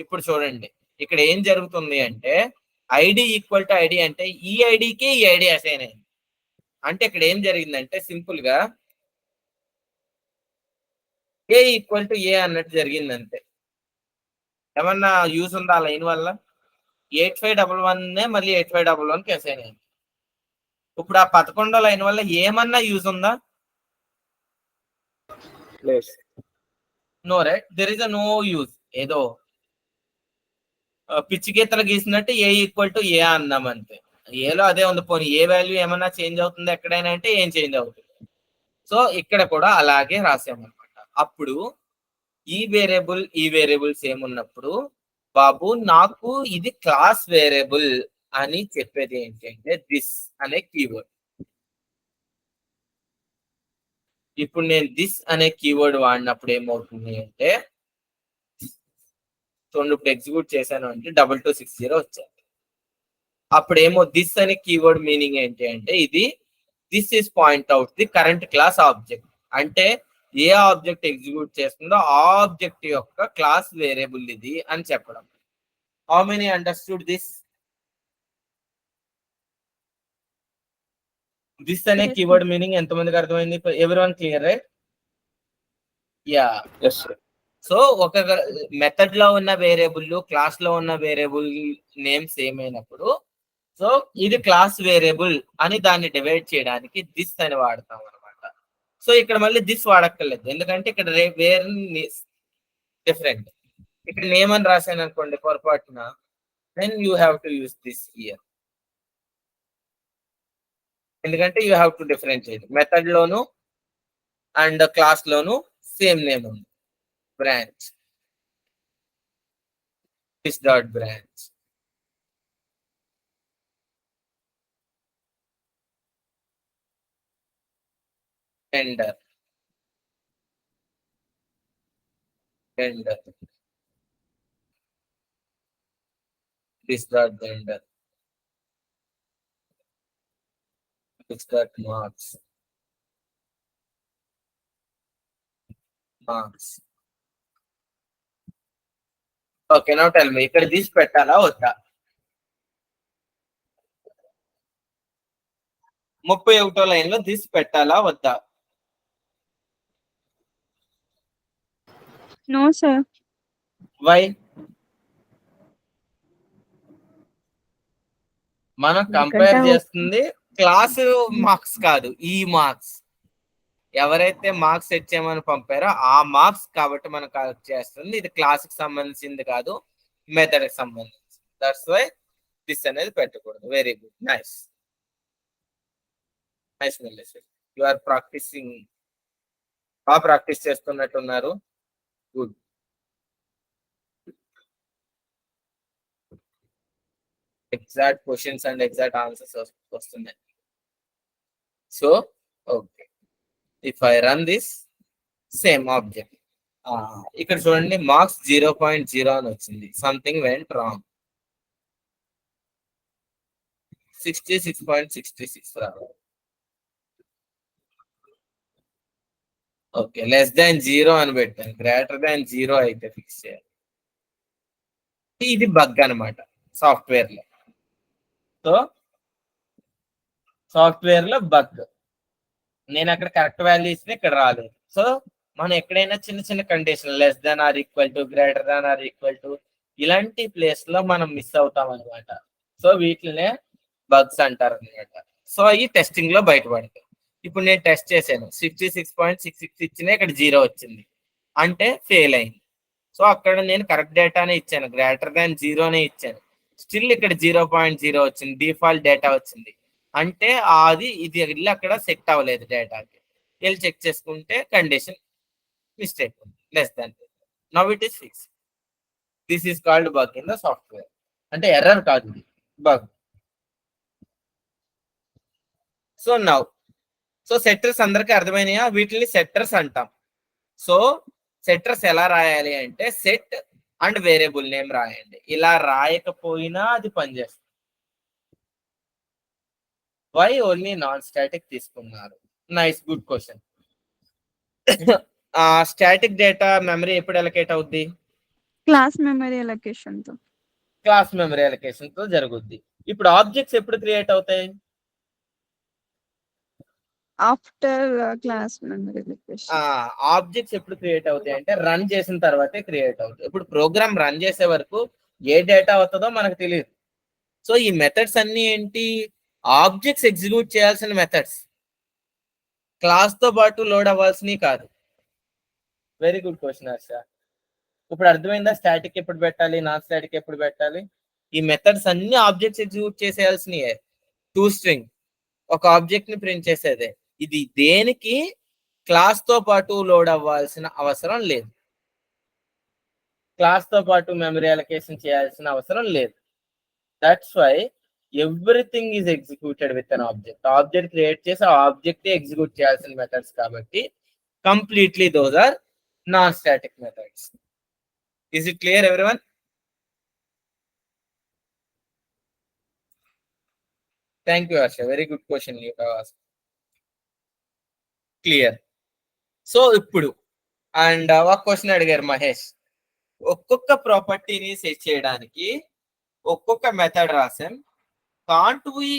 ఇప్పుడు చూడండి, ఇక్కడ ఏం జరుగుతుంది అంటే ఐడి ఈక్వల్ టు ఐడి అంటే ఈ ఐడికి ఈ ఐడి అసైన్ అయింది. అంటే ఇక్కడ ఏం జరిగిందంటే సింపుల్ గా ఏ ఈక్వల్ టు ఏ అన్నట్టు జరిగింది అంతే. ఏమన్నా యూజ్ ఉందా ఆ లైన్ వల్ల? 8511 మళ్ళీ 8511కి అసైన్ అయింది. ఇప్పుడు ఆ 11వ లైన్ వల్ల ఏమన్నా యూజ్ ఉందా? No right, there is a no use. ఏదో పిచ్చి గీతలు గీసినట్టు ఏ ఈక్వల్ టు ఏ అన్నాం అంతే. ఏలో అదే ఉంది, పోనీ ఏ వాల్యూ ఏమన్నా చేంజ్ అవుతుంది ఎక్కడైనా అంటే ఏం చేంజ్ అవుతుంది. సో ఇక్కడ కూడా అలాగే రాసామన్నమాట. అప్పుడు ఈ వేరియబుల్స్ ఏమున్నప్పుడు బాబు నాకు ఇది క్లాస్ వేరియబుల్ అని చెప్పేది ఏంటంటే దిస్ అనే కీవర్డ్. ఇప్పుడు నేను దిస్ అనే కీవర్డ్ వాడినప్పుడు ఏమవుతుంది అంటే చూడండి, ఇప్పుడు ఎగ్జిక్యూట్ చేశాను అంటే 2260 వచ్చాయి. అప్పుడు ఏమో దిస్ అనే కీవర్డ్ మీనింగ్ ఏంటి అంటే ఇది this is point out the current class object. అంటే ఏ ఆబ్జెక్ట్ ఎగ్జిక్యూట్ చేస్తుందో ఆ ఆబ్జెక్ట్ యొక్క క్లాస్ వేరియబుల్ ఇది అని చెప్పడం. How many understood this? This అనే Yes, కీవర్డ్ మీనింగ్ ఎంతమందికి అర్థమైంది? Everyone clear right? Yeah. Yes sir. So ఒక మెథడ్ లో ఉన్న వేరియబుల్ క్లాస్ లో ఉన్న వేరియబుల్ నేమ్స్ ఏమైనప్పుడు సో ఇది క్లాస్ వేరియబుల్ అని దాన్ని డివైడ్ చేయడానికి దిస్ అని వాడతాం అనమాట. సో ఇక్కడ మళ్ళీ దిస్ వాడక్కర్లేదు, ఎందుకంటే ఇక్కడ వేర్ డిఫరెంట్. ఇక్కడ నేమ్ అని రాశాను అనుకోండి పొరపాటున, then you have to use this here, ఎందుకంటే you have to differentiate. Method లోను అండ్ క్లాస్ లోను సేమ్ నేమ్ ఉంది, branch, this dot branch. Vendor, this dot vendor, this dot marks, okay. Now tell మీ, ఇక్కడ this పెట్టాలా వద్దా? 31వ line లో this పెట్టాలా వద్దా? No, sir. వై? మనం కంపేర్ చేస్తుంది క్లాస్ మార్క్స్ కాదు, ఈ మార్క్స్. ఎవరైతే మార్క్స్ సెట్ చేయమని పంపారో ఆ మార్క్స్ కాబట్టి మనం కలెక్ట్ చేస్తుంది. ఇది క్లాస్ కి సంబంధించింది కాదు, మెథడ్ కి సంబంధించింది. దట్స్ వై దిస్ అనేది పెట్టకూడదు. వెరీ గుడ్, నైస్ నైస్ మెల్లెస్. యు ఆర్ ప్రాక్టీసింగ్, బాగా ప్రాక్టీస్ చేస్తున్నట్టున్నారు. Good. Exact questions and exact answers వస్తున్నాయి. So okay, if I run this same object, ఇక్కడ చూడండి మార్క్స్ 0.0 అని వచ్చింది. Something went wrong. 66.66 రావాలి. ఓకే, లెస్ దాన్ 0 అని పెట్టాను, గ్రేటర్ దాన్ 0 అయితే ఫిక్స్ చేయాలి. ఇది బగ్ అనమాట సాఫ్ట్వేర్ లో. సో సాఫ్ట్వేర్ లో బగ్, నేను అక్కడ కరెక్ట్ వాల్యూస్ ఇక్కడ రాలేదు. సో మనం ఎక్కడైనా చిన్న చిన్న condition less than or equal to, greater than or equal to, ఇలాంటి ప్లేస్ లో మనం మిస్ అవుతాం అనమాట. సో వీటినే బగ్స్ అంటారు అనమాట. సో అవి టెస్టింగ్ లో బయటపడతాయి. ఇప్పుడు నేను టెస్ట్ చేశాను, 66.66 ఇచ్చిన, ఇక్కడ 0 వచ్చింది అంటే ఫెయిల్ అయింది. సో అక్కడ నేను కరెక్ట్ డేటానే ఇచ్చాను, గ్రేటర్ దాన్ 0నే ఇచ్చాను, స్టిల్ ఇక్కడ 0.0 వచ్చింది, డిఫాల్ట్ డేటా వచ్చింది. అంటే అది ఇది వెళ్ళి అక్కడ సెట్ అవ్వలేదు డేటాకి. వెళ్ళి చెక్ చేసుకుంటే కండిషన్ మిస్టేక్ ఉంది, less than. Now it is fix. This is called bug in the software. అంటే ఎర్రర్ కాదు, ఇది bug. So now, so setters అందరికీ అర్థమైనాయా? వీటిని సెట్టర్స్ అంటాం. సో సెట్టర్స్ ఎలా రాయాలి అంటే సెట్ అండ్ వేరియబుల్ నేమ్ రాయండి. ఇలా రాయకపోయినా అది పనిచేస్తుంది. వై ఓన్లీ నాన్ స్టాటిక్ తీసుకున్నారు? Nice, good question. Static data memory ఎప్పుడు ఎలకేట్ అవుద్ది? క్లాస్ మెమరీ అలొకేషన్ తో. క్లాస్ మెమరీ అలొకేషన్ తో జరుగుద్ది. ఇప్పుడు ఆబ్జెక్ట్స్ ఎప్పుడు క్రియేట్ అవుతాయి? After class memory allocation. Objects ఎప్పుడు క్రియేట్ అవుతాయి అంటే రన్ చేసిన తర్వాతే క్రియేట్ అవుతాయి. ఇప్పుడు ప్రోగ్రామ్ రన్ చేసే వరకు ఏ డేటా అవుతుందో మనకు తెలియదు. సో ఈ మెథడ్స్ అన్ని ఏంటి? ఆబ్జెక్ట్స్ ఎగ్జిక్యూట్ చేయాల్సిన మెథడ్స్, క్లాస్ తో పాటు లోడ్ అవ్వాల్సినవి కాదు. Very good question Harsha. ఇప్పుడు అర్థమైందా స్టాటిక్ ఎప్పుడు పెట్టాలి, నాన్ స్టాటిక్ ఎప్పుడు పెట్టాలి? ఈ మెథడ్స్ అన్ని ఆబ్జెక్ట్స్ ఎగ్జిక్యూట్ చేసేయాల్సినయే. టూ స్ట్రింగ్ ఒక ఆబ్జెక్ట్ ని ప్రింట్ చేసేదే. ఇది దేనికి క్లాస్ తో పాటు లోడ్ అవ్వాల్సిన అవసరం లేదు, క్లాస్ తో పాటు మెమరీ అలొకేషన్ చేయాల్సిన అవసరం లేదు. That's why everything is executed with an object. Object create చేసి ఆ ఆబ్జెక్ట్ ఎగ్జిక్యూట్ చేయాల్సిన మెథడ్స్ కాబట్టి Completely those are non-static methods. Is it clear, everyone? Thank you, Asha. Very good question you have asked. Clear. So ఇప్పుడు and ఒక question అడిగారు మహేష్, ఒక్కొక్క ప్రాపర్టీని set చేయడానికి ఒక్కొక్క మెథడ్ రాసాం, కాంట్ వి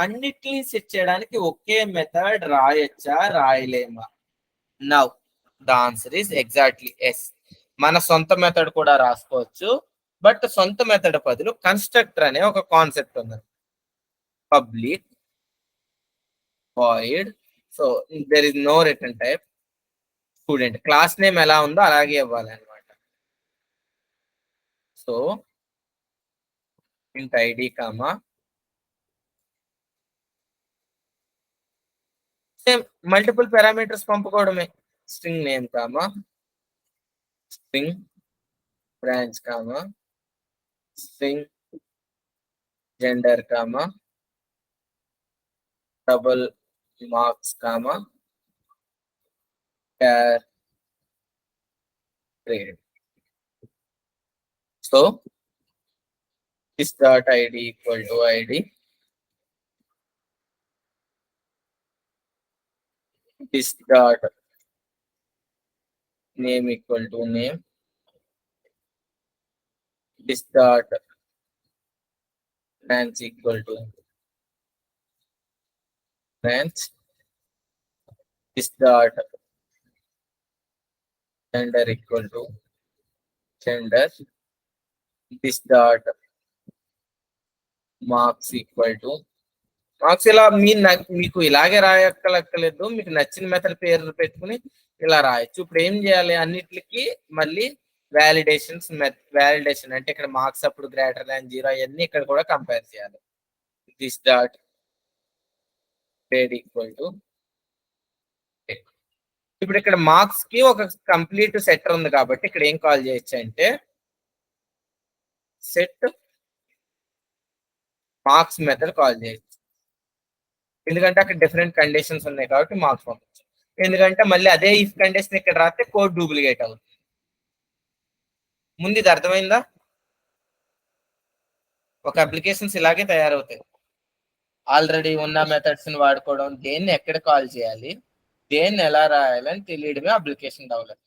అన్నిటిని సెట్ చేయడానికి ఒకే మెథడ్ రాయొచ్చా రాయలేమా? Now the answer is exactly yes. మన సొంత మెథడ్ కూడా రాసుకోవచ్చు, బట్ సొంత మెథడ్ బదులు కన్స్ట్రక్టర్ అనే ఒక కాన్సెప్ట్ ఉంది. Public void, so there is no return type. Student class name ఎలా ఉందో అలాగే ఇవ్వాలి అనమాట. So int ID comma same multiple parameters పంపుకోవడమే. String name comma string branch comma string gender comma double marks comma char grade. So this dot id equal to id, this dot name equal to name, this dot branch equal to branch, this dot gender equal to gender, this dot marks equal to marks. ఇలా మీకు ఇలాగే రాయక్కర్లేదు, మీకు నచ్చిన method పేరు పెట్టుకుని ఇలా రాయొచ్చు. ఇప్పుడు ఏం చేయాలి, అన్నిటికి మళ్ళీ వ్యాలిడేషన్ అంటే ఇక్కడ మార్క్స్ అప్పుడు గ్రేటర్ దాన్ 0 అవన్నీ ఇక్కడ కూడా కంపేర్ చేయాలి. This dot grade equal to, ఇప్పుడు ఇక్కడ మార్క్స్ కి ఒక కంప్లీట్ సెట్ ఉంది కాబట్టి ఇక్కడ ఏం కాల్ చేయొచ్చు అంటే సెట్ మార్క్స్ మెథడ్ కాల్ చేయొచ్చు. ఎందుకంటే అక్కడ డిఫరెంట్ కండిషన్స్ ఉన్నాయి కాబట్టి మార్క్స్ పంపించు. ఎందుకంటే మళ్ళీ అదే ఇఫ్ కండిషన్ ఇక్కడ రాస్తే కోడ్ డూప్లికేట్ అవుతుంది. ముందు ఇది అర్థమైందా? ఒక అప్లికేషన్స్ ఇలాగే తయారవుతాయి. ఆల్రెడీ ఉన్న మెథడ్స్ ని వాడుకోవడం, దేన్ని ఎక్కడ కాల్ చేయాలి, దేన్ని ఎలా రాయాలని తెలియడమే అప్లికేషన్ డెవలప్మెంట్.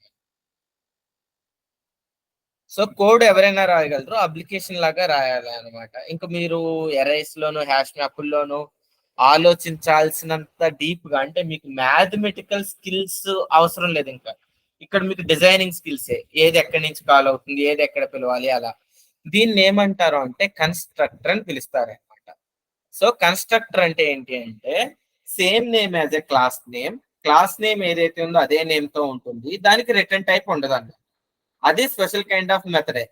సో కోడ్ ఎవరైనా రాయగలరు, అప్లికేషన్ లాగా రాయాలి అనమాట. ఇంకా మీరు ఎరైస్ లోను హ్యాష్ మ్యాప్ల్లోనూ ఆలోచించాల్సినంత డీప్ గా, అంటే మీకు మ్యాథమెటికల్ స్కిల్స్ అవసరం లేదు. ఇంకా ఇక్కడ మీకు డిజైనింగ్ స్కిల్సే, ఏది ఎక్కడి నుంచి కాల్ అవుతుంది, ఏది ఎక్కడ పిలవాలి అలా. దీన్ని ఏమంటారు అంటే కన్స్ట్రక్టర్ అని పిలుస్తారు అనమాట. సో కన్స్ట్రక్టర్ అంటే ఏంటి అంటే same name as a class name. Class name ఏదైతే ఉందో అదే నేమ్ తో ఉంటుంది, దానికి రిటర్న్ టైప్ ఉండదు అన్న. అది స్పెషల్ కైండ్ ఆఫ్ మెథడే.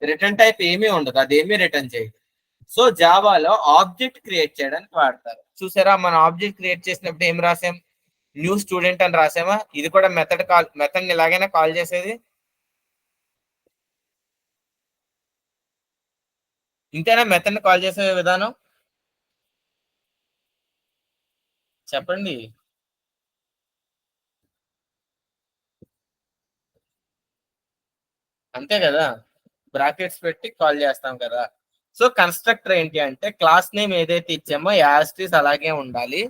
రిటర్న్ టైప్ ఏమీ ఉండదు, అదేమీ రిటర్న్ చేయదు. సో జావాలో ఆబ్జెక్ట్ క్రియేట్ చేయడానికి వాడతారు. చూసారా, మనం ఆబ్జెక్ట్ క్రియేట్ చేసినప్పుడు ఏం రాసాం, న్యూ స్టూడెంట్ అని రాసామా? ఇది కూడా మెథడ్ ఇలాగైనా కాల్ చేసేది. ఇంతేనా మెథడ్ ని కాల్ చేసే విధానం? చెప్పండి. అంతే కదా, బ్రాకెట్స్ పెట్టి కాల్ చేస్తాం కదా. సో కన్స్ట్రక్టర్ ఏంటి అంటే క్లాస్ నేమ్ ఏదైతే ఇచ్చామో యాస్టీస్ అలాగే ఉండాలి.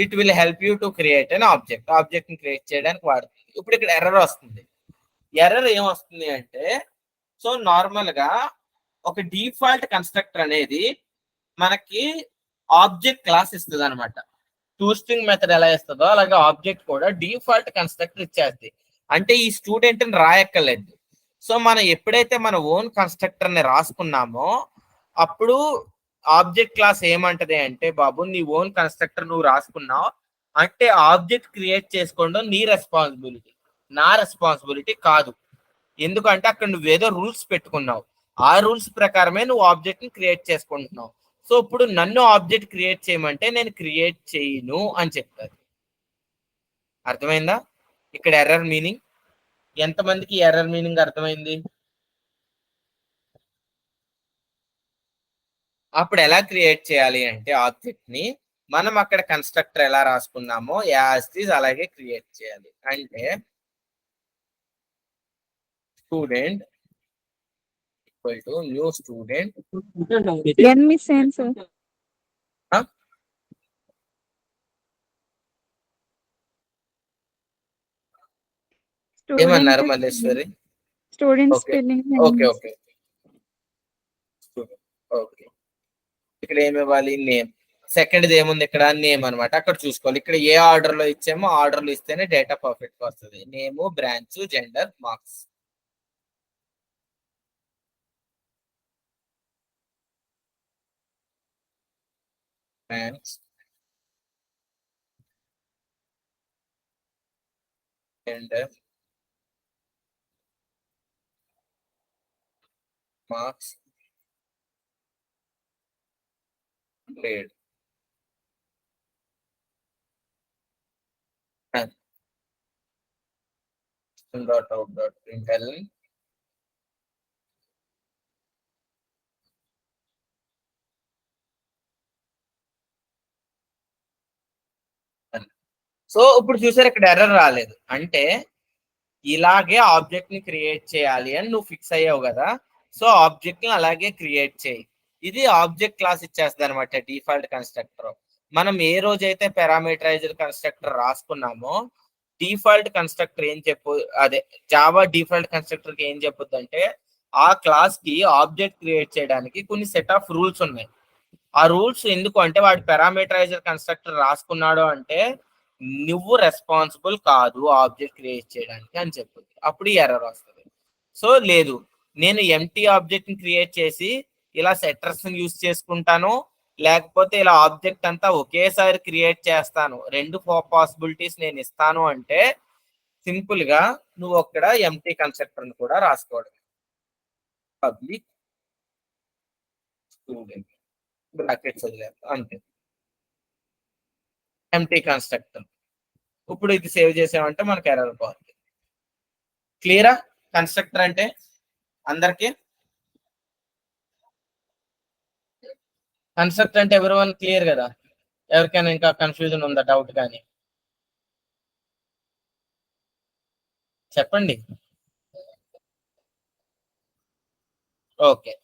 It will help you to create an object. Object ని క్రియేట్ చేయడానికి వాడుతుంది. ఇప్పుడు ఇక్కడ ఎర్రర్ వస్తుంది. ఎర్రర్ ఏం వస్తుంది అంటే, సో నార్మల్ గా ఒక డిఫాల్ట్ కన్స్ట్రక్టర్ అనేది మనకి ఆబ్జెక్ట్ క్లాస్ ఇస్తుంది అనమాట. టూస్ట్రింగ్ మెథడ్ ఎలా ఇస్తుందో అలాగే ఆబ్జెక్ట్ కూడా డిఫాల్ట్ కన్స్ట్రక్టర్ ఇచ్చేస్తుంది. అంటే ఈ స్టూడెంట్ ని రాయక్కర్లేదు. సో మనం ఎప్పుడైతే మన ఓన్ కన్స్ట్రక్టర్ ని రాసుకున్నామో అప్పుడు ఆబ్జెక్ట్ క్లాస్ ఏమంటది అంటే, బాబు నీ ఓన్ కన్స్ట్రక్టర్ నువ్వు రాసుకున్నావు అంటే ఆబ్జెక్ట్ క్రియేట్ చేసుకోవడం నీ రెస్పాన్సిబిలిటీ, నా రెస్పాన్సిబిలిటీ కాదు. ఎందుకంటే అక్కడ నువ్వేదో రూల్స్ పెట్టుకున్నావు, ఆ రూల్స్ ప్రకారమే నువ్వు ఆబ్జెక్ట్ ని క్రియేట్ చేసుకుంటున్నావు. సో ఇప్పుడు నన్ను ఆబ్జెక్ట్ క్రియేట్ చేయమంటే నేను క్రియేట్ చేయను అని చెప్తారు. అర్థమైందా ఇక్కడ ఎర్రర్ మీనింగ్? ఎంతమందికి ఎర్రర్ మీనింగ్ అర్థమైంది? అప్పుడు ఎలా క్రియేట్ చేయాలి అంటే ఆబ్జెక్ట్ ని మనం అక్కడ కన్స్ట్రక్టర్ ఎలా రాసుకున్నామో యాజ్ ఇట్ ఈజ్ అలాగే క్రియేట్ చేయాలి. అంటే student equal to new student. N miss అయింది సార్. ఏమన్నారు Malleswari? Student okay spelling. Okay okay okay. ఇక్కడ ఏమి ఇవ్వాలి? నేమ్. సెకండ్ది ఏముంది ఇక్కడ? నేమ్ అనమాట. అక్కడ చూసుకోవాలి. ఇక్కడ ఏ ఆర్డర్ లో ఇచ్చామో ఆర్డర్ లో ఇస్తేనే డేటా పర్ఫెక్ట్ గా వస్తుంది. Name, branch, gender, marks. Branch, gender, marks, grade. Dot out dot println so ఇప్పుడు చూసారు ఇక్కడ ఎర్రర్ రాలేదు. అంటే ఇలాగే ఆబ్జెక్ట్ ని క్రియేట్ చేయాలి అని నువ్వు ఫిక్స్ అయ్యావు కదా. సో ఆబ్జెక్ట్ ని అలాగే క్రియేట్ చేయి. ఇది ఆబ్జెక్ట్ క్లాస్ ఇచ్చేస్తుంది అనమాట డిఫాల్ట్ కన్స్ట్రక్టర్. మనం ఏ రోజైతే పారామీటరైజ్డ్ కన్స్ట్రక్టర్ రాసుకున్నామో డిఫాల్ట్ కన్స్ట్రక్టర్ ఏం అదే జావా డిఫాల్ట్ కన్స్ట్రక్టర్ కి ఏం చెప్పుద్ది అంటే ఆ క్లాస్ కి ఆబ్జెక్ట్ క్రియేట్ చేయడానికి కొన్ని సెట్ ఆఫ్ రూల్స్ ఉన్నాయి. ఆ రూల్స్ ఎందుకు అంటే వాడు పారామీటరైజ్డ్ కన్స్ట్రక్టర్ రాసుకున్నాడు అంటే నువ్వు రెస్పాన్సిబుల్ కాదు ఆబ్జెక్ట్ క్రియేట్ చేయడానికి అని చెప్పుద్ది. అప్పుడు ఎర్రర్ వస్తుంది. సో లేదు, నేను ఎంటీ ఆబ్జెక్ట్ ని క్రియేట్ చేసి ఇలా సెట్టర్స్ ని యూజ్ చేసుకుంటాను, లేకపోతే ఇలా ఆబ్జెక్ట్ అంతా ఒకేసారి క్రియేట్ చేస్తాను, రెండు పాసిబిలిటీస్ నేను ఇస్తాను అంటే సింపుల్ గా నువ్వు అక్కడ ఎంటీ కన్స్ట్రక్టర్ ని కూడా రాసుకోవడం. పబ్లిక్ స్టూడెంట్ బ్రాకెట్స్ వదిలేదు అంతే. Empty constructor. ఇప్పుడు ఇది సేవ్ చేసామంటే మనకి ఎర్రర్ పోతుంది. క్లియరా కన్స్ట్రక్టర్ అంటే అందరికి? కన్స్ట్రక్టర్ అంటే ఎవరివన్ క్లియర్ కదా? ఎవరికైనా ఇంకా కన్ఫ్యూజన్ ఉందా, డౌట్ కానీ చెప్పండి. ఓకే.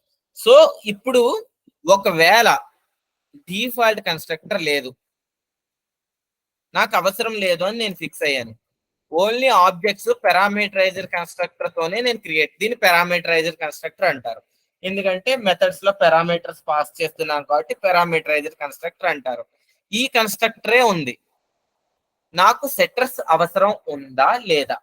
సో ఇప్పుడు ఒకవేళ డిఫాల్ట్ కన్స్ట్రక్టర్ లేదు, నాకు అవసరం లేదు అని నేను ఫిక్స్ అయ్యాను, ఓన్లీ ఆబ్జెక్ట్స్ పారామీటరైజర్ కన్స్ట్రక్టర్ తోనే నేను క్రియేట్, దీన్ని పారామీటరైజర్ కన్స్ట్రక్టర్ అంటారు. ఎందుకంటే మెథడ్స్ లో పారామీటర్స్ పాస్ చేస్తున్నాం కాబట్టి పారామీటరైజర్ కన్స్ట్రక్టర్ అంటారు. ఈ కన్స్ట్రక్టరే ఉంది, నాకు సెట్టర్స్ అవసరం ఉందా లేదా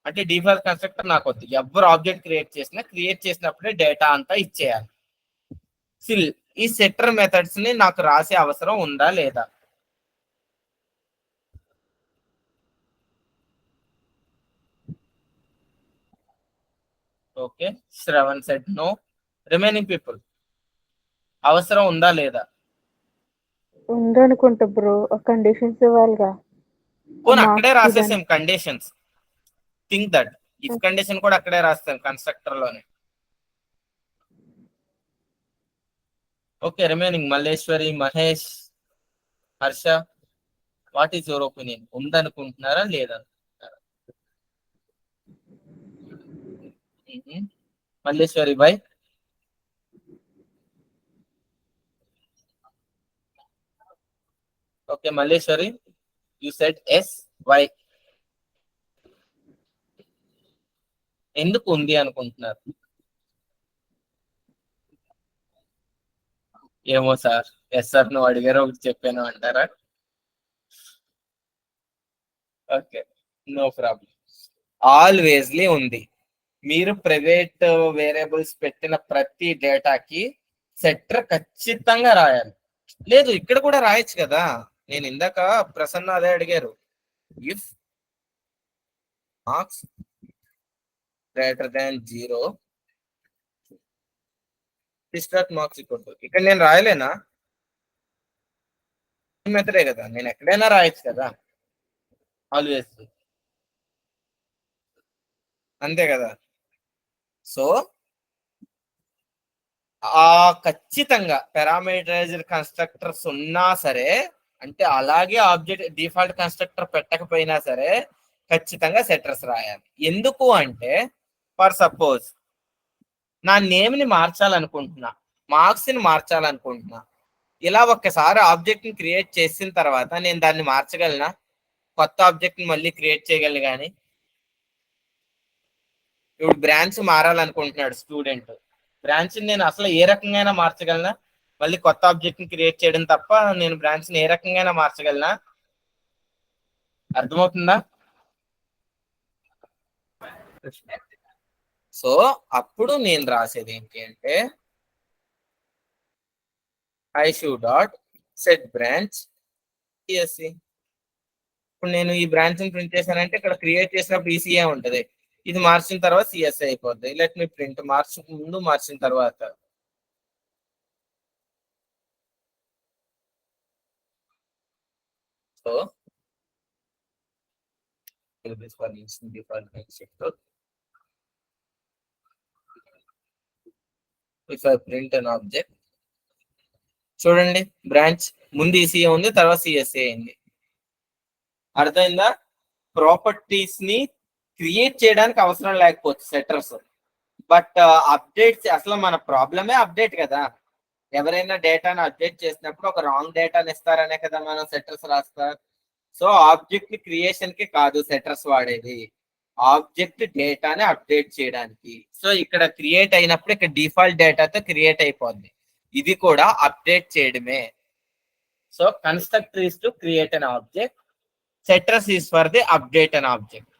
అంటే డిఫాల్ట్ కన్స్ట్రక్టర్ నాకు వద్దు, ఎవరు ఆబ్జెక్ట్ క్రియేట్ చేసినప్పుడే డేటా అంతా ఇచ్చేయాలి. స్టిల్ ఈ సెట్టర్ మెథడ్స్ ని నాకు రాసే అవసరం ఉందా లేదా? Okay, Shravan set no. Remaining people అవసరం ఉందా లేదా? ఉందనుకుంటా బ్రో, కండిషన్స్ ఇవ్వాలిగా. పోనీ అక్కడే రాసేసాం conditions. Think that if condition కూడా అక్కడే రాస్తాం కన్స్ట్రక్టర్ లోనే. Okay, remaining Malleswari, Mahesh, Harsha, what is your opinion? ఉందనుకుంటున్నారా లేదనుకుంటున్నారా? Malleswari boy. Okay Malleswari, you said yes, why? ఎందుకు ఉంది అనుకుంటున్నారు? ఏమో సార్, ఎస్ సార్ నువ్వు అడిగారో ఒకటి చెప్పాను అంటారా? Okay, no problem. ఆల్వేస్లీ ఉంది. మీరు ప్రైవేట్ వేరియబుల్స్ పెట్టిన ప్రతి డేటాకి సెట్టర్ ఖచ్చితంగా రాయాలి. లేదు ఇక్కడ కూడా రాయొచ్చు కదా, నేను ఇందాక ప్రసన్న అదే అడిగారు. If marks greater than 0 marks equal to, ఇక్కడ నేను రాయలేనా? మెథడే కదా, నేను ఎక్కడైనా రాయొచ్చు కదా ఆల్వేస్, అంతే కదా. సో ఖచ్చితంగా పారామీటరైజ్డ్ కన్స్ట్రక్టర్స్ ఉన్నా సరే, అంటే అలాగే ఆబ్జెక్ట్ డిఫాల్ట్ కన్స్ట్రక్టర్ పెట్టకపోయినా సరే ఖచ్చితంగా సెటర్స్ రాయాలి. ఎందుకు అంటే ఫర్ సపోజ్ నా నేమ్ ని మార్చాలనుకుంటున్నా, మార్క్స్ ని మార్చాలనుకుంటున్నా, ఇలా ఒక్కసారి ఆబ్జెక్ట్ ని క్రియేట్ చేసిన తర్వాత నేను దాన్ని మార్చగలనా? కొత్త ఆబ్జెక్ట్ ని మళ్ళీ క్రియేట్ చేయగలను. కానీ ఇప్పుడు బ్రాంచ్ మారాలనుకుంటున్నాడు స్టూడెంట్, బ్రాంచ్ నేను అసలు ఏ రకంగా మార్చగలనా? మళ్ళీ కొత్త ఆబ్జెక్ట్ ని క్రియేట్ చేయడం తప్ప నేను బ్రాంచ్ ని ఏ రకంగా మార్చగలనా? అర్థమవుతుందా? సో అప్పుడు నేను రాసేది ఏంటి అంటే ISU dot set branch CSC. ఇప్పుడు నేను ఈ బ్రాంచ్ ని ప్రింట్ చేశానంటే ఇక్కడ క్రియేట్ చేసినప్పుడు ECA ఉంటది, ఇది మార్చిన తర్వాత CSC అయిపోద్ది. లెట్ మీ ప్రింట్ ముందు మార్చిన తర్వాత. So if I print an object, చూడండి బ్రాంచ్ ముందు ECA ఉంది, తర్వాత CSA అయింది. అర్థమైందా? ప్రాపర్టీస్ ని క్రియేట్ చేయడానికి అవసరం లేకపోవచ్చు సెటర్స్, బట్ అప్డేట్స్ అసలు మన ప్రాబ్లమే అప్డేట్ కదా. ఎవరైనా డేటాను అప్డేట్ చేసినప్పుడు ఒక రాంగ్ డేటాని ఇస్తారనే కదా మనం సెటర్స్ రాస్తారు. సో ఆబ్జెక్ట్ క్రియేషన్ కి కాదు సెటర్స్ వాడేది, ఆబ్జెక్ట్ డేటాని అప్డేట్ చేయడానికి. సో ఇక్కడ క్రియేట్ అయినప్పుడు ఇక్కడ డిఫాల్ట్ డేటాతో క్రియేట్ అయిపోద్ది, ఇది కూడా అప్డేట్ చేయడమే. So constructor is to create an object, setters is for the update an object.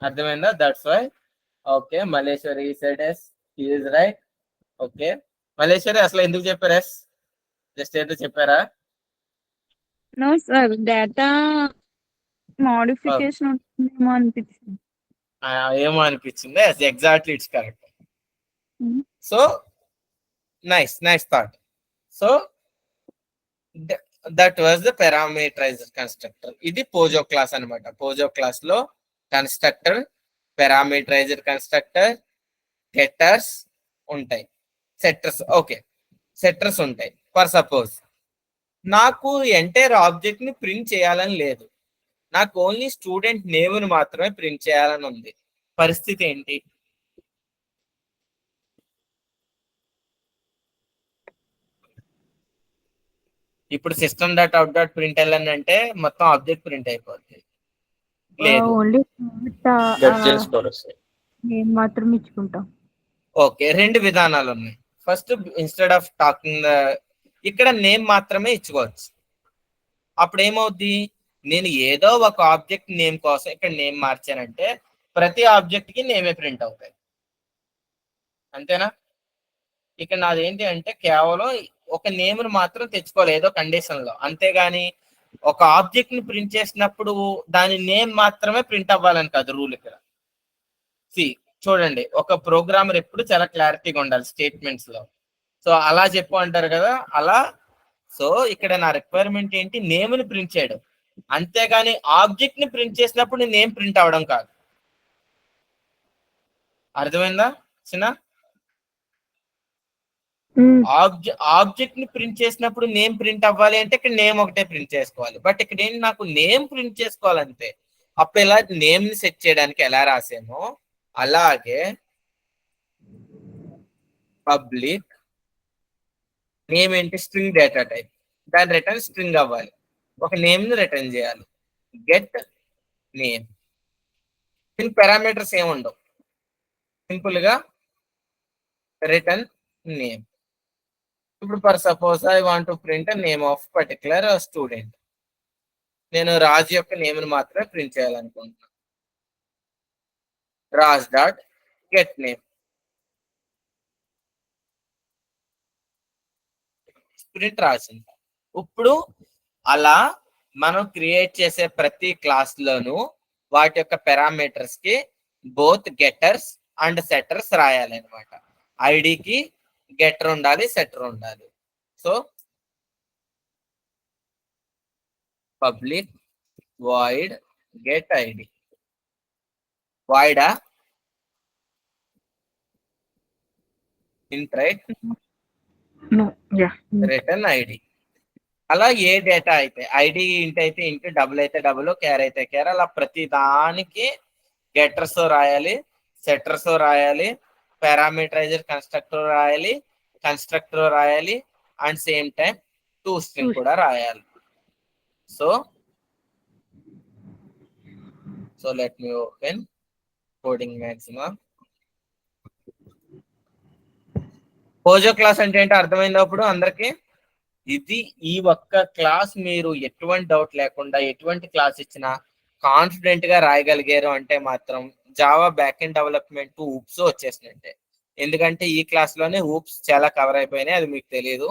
అర్థమైందా? That's why. Okay, Malleswari said yes, he is right. Okay, Malleswari అసలు ఎందుకు చెప్పారు ఎస్? జస్ట్ ఏదో చెప్పారా? నో సార్, డేటా మోడిఫికేషన్ ఉంటుందేమో అనిపించింది. ఏమో అనిపించింది. Exactly, it's correct. So nice thought. So that was the parameterised constructor. ఇది పోజో క్లాస్ అనమాట. పోజో క్లాస్ లో కన్స్ట్రక్టర్, పారామీటరైజ్డ్ కన్స్ట్రక్టర్, గెటర్స్ ఉంటాయి, సెటర్స్. ఓకే, సెటర్స్ ఉంటాయి. ఫర్ సపోజ్ నాకు ఎంటైర్ ఆబ్జెక్ట్ ని ప్రింట్ చేయాలని లేదు, నాకు ఓన్లీ స్టూడెంట్ నేమ్ ని మాత్రమే ప్రింట్ చేయాలని ఉంది. పరిస్థితి ఏంటి? ఇప్పుడు system dot out dot print LN అంటే మొత్తం ఆబ్జెక్ట్ ప్రింట్ అయిపోద్ది. లేదు, ఓన్లీ నేను మాత్రం ఇచ్చుకుంటాం. ఓకే, రెండు విధానాలు ఉన్నాయి. ఫస్ట్, ఇన్స్టెడ్ ఆఫ్ టాకింగ్ ఇక్కడ నేమ్ మాత్రమే ఇచ్చుకోవచ్చు. అప్పుడు ఏమవుద్ది, నేను ఏదో ఒక ఆబ్జెక్ట్ నేమ్ కోసం ఇక్కడ నేమ్ మార్చానంటే ప్రతి ఆబ్జెక్ట్ కి నేమే ప్రింట్ అవుతాయి. అంతేనా? ఇక్కడ నాది ఏంటి అంటే కేవలం ఒక నేమ్ ను మాత్రం తెచ్చుకోవాలి ఏదో కండిషన్ లో, అంతేగాని ఒక ఆబ్జెక్ట్ ని ప్రింట్ చేసినప్పుడు దాని నేమ్ మాత్రమే ప్రింట్ అవ్వాలని కాదు రూల్ ఇక్కడ. చూడండి, ఒక ప్రోగ్రామర్ ఎప్పుడు చాలా క్లారిటీగా ఉండాలి స్టేట్మెంట్స్ లో. సో అలా చెప్పు అంటారు కదా, అలా. సో ఇక్కడ నా రిక్వైర్మెంట్ ఏంటి, నేమ్ ని ప్రింట్ చేయడం, అంతేగాని ఆబ్జెక్ట్ ని ప్రింట్ చేసినప్పుడు నేమ్ ప్రింట్ అవడం కాదు. అర్థమైందా చిన్న? ఆబ్జెక్ట్ ని ప్రింట్ చేసినప్పుడు నేమ్ ప్రింట్ అవ్వాలి అంటే ఇక్కడ నేమ్ ఒకటే ప్రింట్ చేసుకోవాలి. బట్ ఇక్కడ ఏంటి, నాకు నేమ్ ప్రింట్ చేసుకోవాలంతే. అప్పుడు ఎలా నేమ్ ని సెట్ చేయడానికి ఎలా రాసామో అలాగే పబ్లిక్ నేమ్ ఏంటి, స్ట్రింగ్ డేటా టైప్, దాని రిటర్న్ స్ట్రింగ్ అవ్వాలి, ఒక నేమ్ ని రిటర్న్ చేయాలి. గెట్ నేమ్, దీని పారామీటర్స్ ఏముండవు, సింపుల్ గా రిటర్న్ నేమ్. ఇప్పుడు for suppose I want to print name of particular student, నేను రాజు యొక్క నేమ్ ని మాత్రమే ప్రింట్ చేయాలనుకుంటున్నాను. Raj dot get name, print రాసింది. ఇప్పుడు అలా మనం క్రియేట్ చేసే ప్రతి క్లాస్ లోను వాటి యొక్క పారామీటర్స్ కి బోత్ గెటర్స్ అండ్ సెటర్స్ రాయాలి అనమాట. ఐడికి గెటర్ ఉండాలి, సెటర్ ఉండాలి. So public void get ID, వాయిడా int right, no yeah return ID. అలా ఏ డేటా అయితే ఐడి ఇంట్ అయితే ఇంట్, డబుల్ అయితే డబుల్, క్యార్ అయితే క్యార్, అలా ప్రతి దానికి గెటర్స్ రాయాలి, సెటర్స్ రాయాలి, పారామీటరైజర్ కన్స్ట్రక్టర్ రాయాలి, కన్స్ట్రక్టర్ రాయాలి, and same time to string కూడా రాయాలి. So let me open coding maxima. పోజో class అంటే ఏంటో అర్థమైంది అప్పుడు అందరికి. ఇది ఈ ఒక్క క్లాస్ మీరు ఎటువంటి డౌట్ లేకుండా ఎటువంటి క్లాస్ ఇచ్చినా కాన్ఫిడెంట్ గా రాయగలిగారు అంటే మాత్రం Java back end development OOPs వచ్చేసినట్టే. ఎందుకంటే ఈ క్లాస్ లోనే ఊప్స్ చాలా కవర్ అయిపోయినాయి, అది మీకు తెలియదు.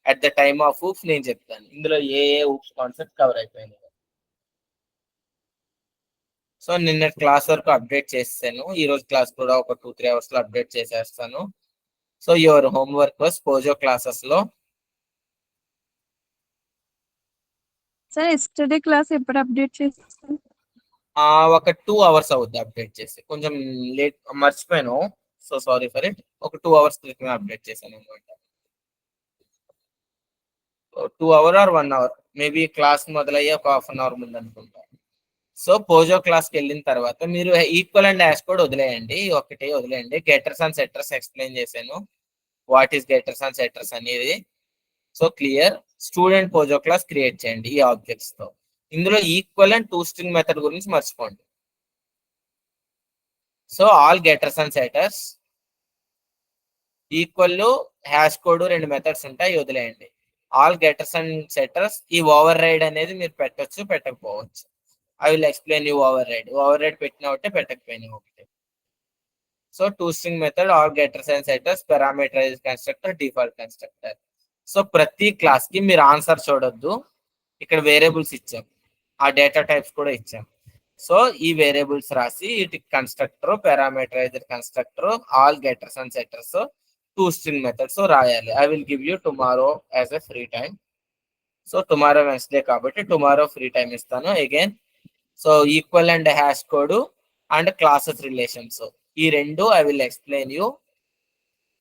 At the time of oops నేను చెప్తాను ఇందులో ఏ ఊప్స్ కాన్సెప్ట్ కవర్ అయిపోయినాయి. సో నిన్న క్లాస్ వరకు అప్డేట్ చేస్తాను, ఈ రోజు క్లాస్ కూడా ఒక 2-3 hours లో అప్డేట్ చేసేస్తాను. So your homework was పోజో classes లో. సార్ ఎస్టర్డే క్లాస్ ఎప్పుడు అప్డేట్ చేస్తారు? ఒక 2 hours అవుద్ది అప్డేట్ చేసి, కొంచెం లేట్ మర్చిపోయాను, సో సారీ ఫర్ ఇట్. ఒక 2 hours క్రితమే అప్డేట్ చేశాను అనమాట. 2 hours or 1 hour maybe class మొదలయ్యే ఒక 1/2 hour ముందు అనుకుంటా. సో పోజో క్లాస్కి వెళ్ళిన తర్వాత మీరు ఈక్వల్ అండ్ డాష్ కోడ్ వదిలేయండి, ఒకటి వదిలేయండి. గెటర్స్ అండ్ సెటర్స్ ఎక్స్ప్లెయిన్ చేశాను, what is getters and setters అనేది. So clear. Student POJO class create చేయండి ఈ ఆబ్జెక్ట్స్ తో. ఇందులో equal and to string method గురించి మర్చిపోండి. So all getters and setters equal hash code 2 methods ఉంటాయి, వదిలేయండి. ఆల్ గెటర్స్ అండ్ సెటర్స్, ఈ ఓవర్ రైడ్ అనేది మీరు పెట్టొచ్చు, పెట్టకపోవచ్చు. I will explain you override పెట్టిన ఒకటే, పెట్టకపోయినా ఒకటే. So to string method, all getters and setters, parameterize constructor, default constructor. So ప్రతి క్లాస్ కి మీరు ఆన్సర్ చూడొద్దు, ఇక్కడ వేరియబుల్స్ ఇచ్చాం, ఆ డేటా టైప్స్ కూడా ఇచ్చాం. సో ఈ వేరియబుల్స్ రాసి ఇటు constructor, parameterized constructor, all getters and setters, to string methods రాయాలి. I will give you tomorrow as a free time. So tomorrow Wednesday కాబట్టి టుమారో ఫ్రీ టైం ఇస్తాను again. So equal and hash code and classes relations, ఈ రెండు I will explain you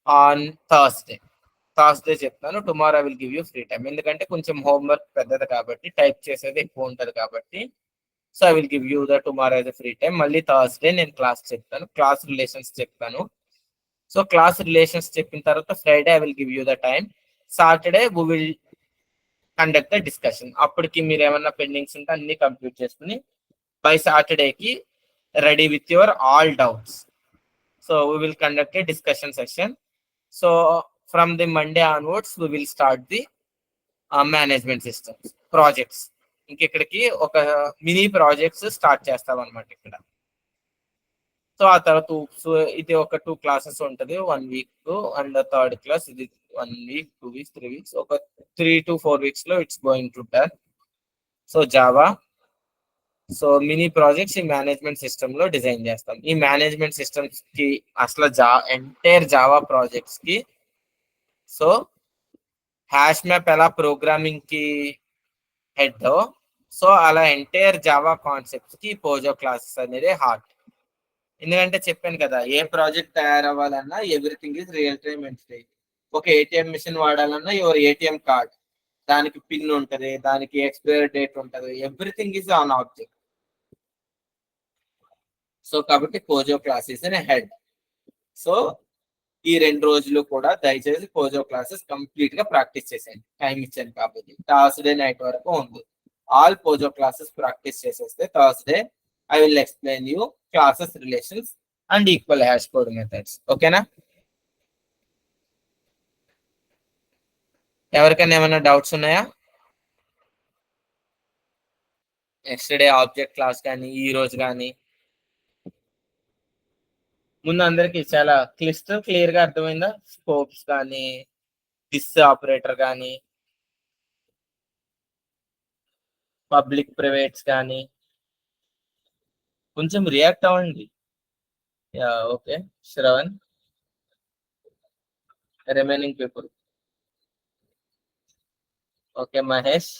on Thursday చెప్తాను. Tomorrow I will give you free time, ఎందుకంటే కొంచెం homework పెద్దది కాబట్టి, type చేసేది ఎక్కువ ఉంటుంది కాబట్టి. So I will give you the tomorrow as a free time. మళ్ళీ థర్స్డే నేను క్లాస్ చెప్తాను, క్లాస్ రిలేషన్స్ చెప్తాను. సో క్లాస్ రిలేషన్స్ చెప్పిన తర్వాత Friday I will give you the time. Saturday we will conduct the discussion. అప్పటికి మీరు ఏమన్నా pendings ఉంటే అన్ని కంప్లీట్ చేసుకుని బై సాటర్డేకి ready with your all doubts. So we will conduct a discussion session. So from the Monday onwards we will start the management systems projects. ఇంకెక్కడికి ఒక mini projects start చేస్తాం అనమాట ఇక్కడ. సో ఆ తర్వాత ఇది ఒక 2 classes ఉంటుంది, 1 week, అండ్ థర్డ్ క్లాస్ ఇది 1 week, 2 weeks, 3 weeks, ఒక 3 to 4 weeks లో it's going to turn. So Java, so mini projects ఈ మేనేజ్మెంట్ సిస్టమ్ లో డిజైన్ చేస్తాం. ఈ మేనేజ్మెంట్ సిస్టమ్స్ కి అసలు ఎంటైర్ జావా ప్రాజెక్ట్స్ కి, సో హ్యాష్ మ్యాప్ ఎలా ప్రోగ్రామింగ్ కి హెడ్, సో అలా ఎంటైర్ జావా కాన్సెప్ట్స్ కి పోజో క్లాసెస్ అనేది హార్ట్. ఎందుకంటే చెప్పాను కదా, ఏ ప్రాజెక్ట్ తయారవ్వాలన్నా everything is real time and state. ఒక ఏటీఎం మిషన్ వాడాలన్నా యువర్ ఏటీఎం కార్డ్, దానికి పిన్ ఉంటుంది, దానికి ఎక్స్పైరీ డేట్ ఉంటుంది, everything is on object. So కాబట్టి పోజో క్లాసెస్ అనే హెడ్. సో ఈ 2 రోజులు కూడా దయచేసి పోజో క్లాసెస్ కంప్లీట్ గా ప్రాక్టీస్ చేసేయండి, టైం ఇచ్చాను కాబట్టి. థర్స్డే నైట్ వరకు ఉంది. ఆల్ పోజో క్లాసెస్ ప్రాక్టీస్ చేసేస్తే Thursday I will explain you classes relations and equal hash code methods. ఓకేనా? ఎవరికైనా ఏమైనా డౌట్స్ ఉన్నాయా? నెక్స్ట్ ఆబ్జెక్ట్ క్లాస్ కానీ ఈ రోజు కానీ ముందు అందరికి చాలా క్లియర్ గా అర్థమైందా? స్కోప్స్ కానీ, దిస్ ఆపరేటర్ కానీ, పబ్లిక్ ప్రైవేట్స్ కానీ, కొంచెం రియాక్ట్ అవ్వండి. Yeah okay Shravan, remaining people okay. Mahesh,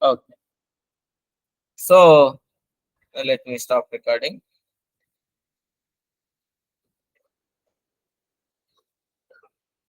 okay. So let me stop recording.